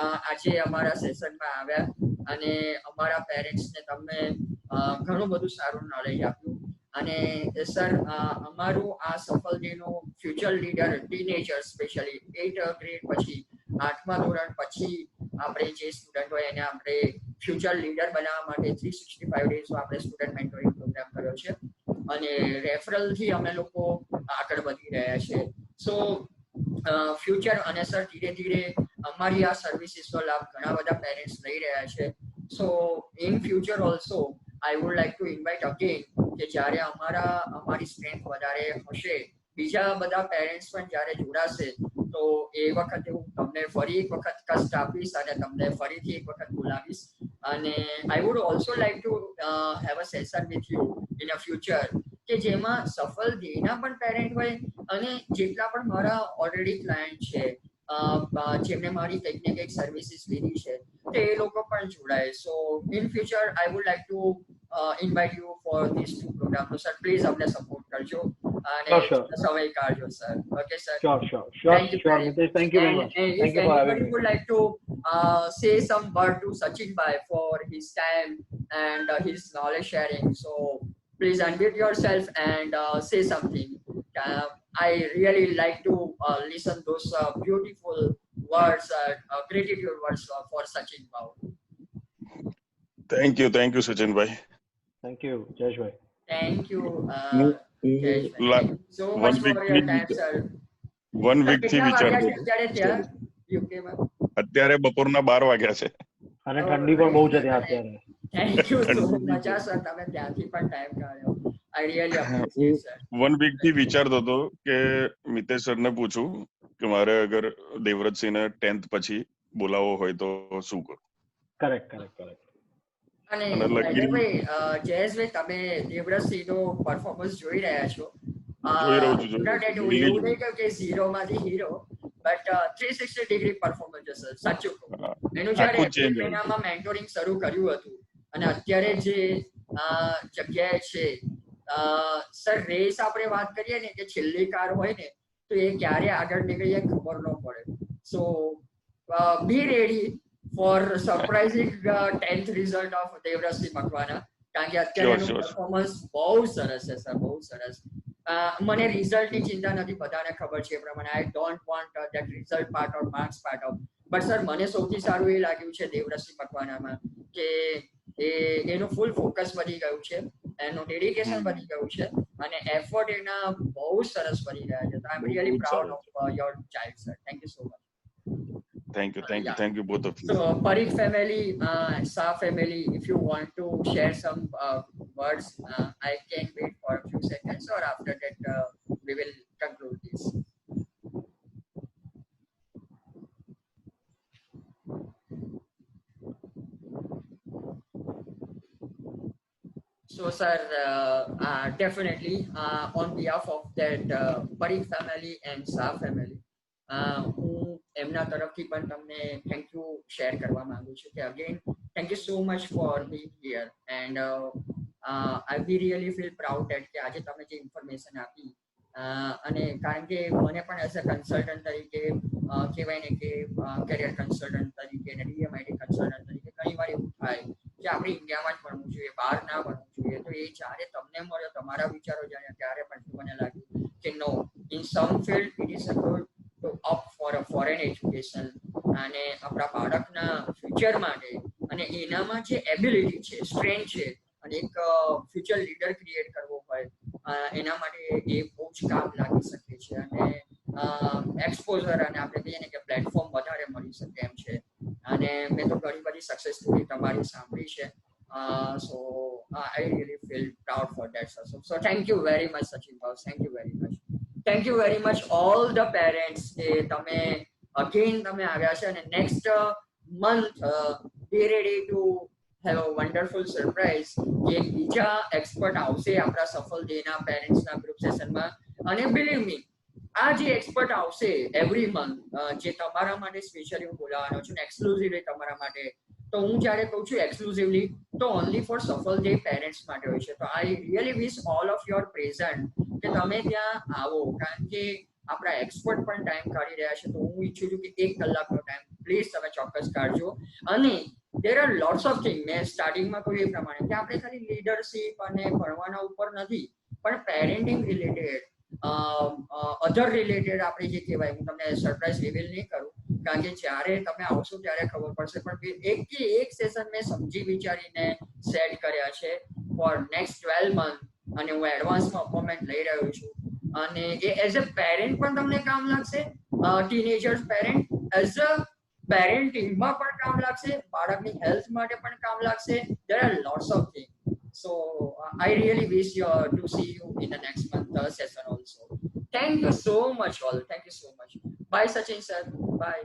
આજે અમારા સેશનમાં આવ્યા અને અમારા પેરેન્ટ્સને તમે ઘણું બધું સારું નોલેજ આપ્યું. અને સર, અમારું આ સફળ ડેનો future leader teenager specially 8th grade પછી 8મા ધોરણ પછી આપણે જે સ્ટુડન્ટ હોય એને આપણે ફ્યુચર લીડર બનાવવા માટે 365 ડેઝનો આપણે સ્ટુડન્ટ મેન્ટોરિંગ પ્રોગ્રામ કર્યો છે અને રેફરલથી અમે લોકો આગળ વધી રહ્યા છે. સો ફ્યુચર અને સર ધીરે ધીરે અમારી આ સર્વિસીસનો લાભ ઘણા બધા પેરેન્ટ્સ લઈ રહ્યા છે. સો in future also I would like to invite again કે જ્યારે અમારી સ્ટ્રેન્થ વધારે હશે, બીજા બધા પેરેન્ટ્સ પણ જ્યારે જોડાશે તો એ વખતે હું તમને ફરી એક વખત કષ્ટ આપીશ અને તમને ફરીથી એક વખત બોલાવીશ. અને I would also like to have a session with you in a future કે જેમાં સફળ ધ્યેયના પણ પેરેન્ટ હોય અને જેટલા પણ મારા ઓલરેડી ક્લાયન્ટ છે જેમને મારી કંઈક ને કંઈક સર્વિસીસ લીધી છે તો એ લોકો પણ જોડાય. So in future I would like to invite you for this 2 program. તો સર પ્લીઝ અમને સપોર્ટ કરજો અને સમય કાઢજો sir. Okay sir, sure Mitesh, thank you very much. Thank you for having me. Would like to say some word to Sachin bhai for his time and his knowledge sharing. So please unmute yourself and say something. I really like to listen those beautiful words, gratitude words for Sachin bhai. Thank you Sachin bhai. Thank you Jayesh bhai. Thank you Jayesh bhai. Thank you so much for your time sir. 1 week થી વિચારતો અત્યારે UK માં અત્યારે બપોરના 12 વાગ્યા છે અને ઠંડી પણ બહુ છે ત્યાં અત્યારે. Thank you so much sir, તમે ત્યાંથી પણ ટાઈમ કાઢ્યો. I really appreciate sir. 1 week થી વિચારતો હતો કે મિતેશ સરને પૂછું કે મારે અગર દેવવ્રતસિંહને 10th પછી બોલાવો હોય તો શું કરું. કરેક્ટ. અને જયેશભાઈ, તમે દેવવ્રતસિંહનો પરફોર્મન્સ જોઈ રહ્યા છો. જોઈ રહ્યો છું. એવું નહીં કહ્યું કે ઝીરો માંથી હીરો, બટ 360 ડિગ્રી પરફોર્મન્સ છે સર, સાચું કહું. એનું જ્યારે એપ્રિલ મહિનામાં મેન્ટોરિંગ શરૂ કર્યું હતું અને અત્યારે જે જગ્યાએ છે સર, રેસ આપણે વાત કરીએ ને કે છેલ્લી કાર હોય ને તો એ ક્યારે આગળ નીકળીએ ખબર ન પડે. So be ready for surprising 10th result of Devvratsinh Makwana, કારણ કે અત્યારે એનું પરફોર્મન્સ બહુ સરસ છે સર, બહુ સરસ. મને રિઝલ્ટની ચિંતા નથી, બધાને ખબર છે એ પ્રમાણે. I don't want that result part or marks part of, but sir મને સૌથી સારું એ લાગ્યું છે દેવવ્રતસિંહ મકવાનામાં કે એનું ફૂલ ફોકસ વધી ગયું છે, એનું ડેડિકેશન વધી ગયું છે અને એફર્ટ એના બહુ સરસ વધી ગયા છે. I am really proud of your child sir. Thank you so much. Thank you both of you. So Parikh family, Sa family, if you want to share some words, I can wait for a few seconds, or after that we will conclude this. So sir, definitely on behalf of that Parikh family and Sa family, હું એમના તરફથી પણ તમને thank you share કરવા માંગુ છું કે again thank you so much for being here and I be really feel proud that કે આજે તમે જે ઇન્ફોર્મેશન આપી અને કારણ કે મને પણ એઝ અ કન્સલ્ટન્ટ તરીકે કહેવાય ને કે કેરિયર કન્સલ્ટન્ટ તરીકે અને DMIT કન્સલ્ટન્ટ તરીકે ઘણી વાર એવું થાય કે આપણે ઇન્ડિયામાં જ ભણવું જોઈએ, બહાર ના ભણવું જોઈએ. તો એ જ્યારે તમને મળ્યો, તમારા વિચારો જાણ્યા, ત્યારે પણ મને લાગ્યું કે no, in some field it is a good to opt for a foreign education. અને આપણા બાળકના ફ્યુચર માટે અને એનામાં જે એબિલિટી છે, સ્ટ્રેન્થ છે, અને એક ફ્યુચર લીડર ક્રિએટ કરવો હોય એના માટે એ બહુ જ કામ લાગી શકે છે. અને એક્સપોઝર અને આપણે કહીએ ને કે પ્લેટફોર્મ વધારે મળી શકે એમ છે. અને મેં તો ઘણી બધી સક્સેસ સ્ટોરી તમારી સાંભળી છે. So I really feel proud for that. So thank you very much, Sachin Bhav. Thank you very much. Thank you very much all the parents કે તમે again તમે આવ્યા છે. અને next month be ready to have a wonderful surprise કે બીજા expert આવશે આપણા સફળ ડેના પેરેન્ટ્સના ગ્રુપ સેશનમાં. અને બિલીવ મી, આ જે એક્સપર્ટ આવશે એવરી મંથ, જે તમારા માટે સ્પેશિયલી હું બોલાવવાનો છું ને એક્સક્લુઝિવલી તમારા માટે. તો હું જ્યારે કહું છું એક્સક્લુઝિવલી, તો ઓનલી ફોર સફળ ડે પેરેન્ટ્સ માટે હોય છે. તો I really wish all of your present કે તમે ત્યાં આવો, કારણ કે આપણા એક્સપર્ટ પણ ટાઈમ કાઢી રહ્યા છે. તો હું ઈચ્છું છું કે 1 કલાકનો ટાઈમ પ્લીઝ તમે ચોક્કસ કાઢજો. અને there are lots of things. મેં સ્ટાર્ટિંગમાં કહ્યું એ પ્રમાણે કે આપણે ખાલી લીડરશિપ અને ભણવાના ઉપર નથી, પણ પેરેન્ટિંગ રિલેટેડ, અધર રિલેટેડ આપણે જે કહેવાય, હું તમને સરપ્રાઈઝ રિવીલ નહીં કરું, કારણ કે જ્યારે તમે આવશો ત્યારે ખબર પડશે. પણ એક કે એક સેશન મેં સમજી વિચારીને સેટ કર્યા છે ફોર નેક્સ્ટ 12 મંથ. અને હું એડવાન્સમાં અપોઇન્ટમેન્ટ લઈ રહ્યો છું. અને એ એઝ અ પેરેન્ટ પણ તમને કામ લાગશે, ટીનેજર્સ પેરેન્ટ, એઝ અ પેરેન્ટિંગમાં પણ કામ લાગશે, બાળકની હેલ્થ માટે પણ કામ લાગશે. There are lots of things. So I really wish to see you in the next month session also. Thank you so much all. Thank you so much. Bye Sachin sir. Bye.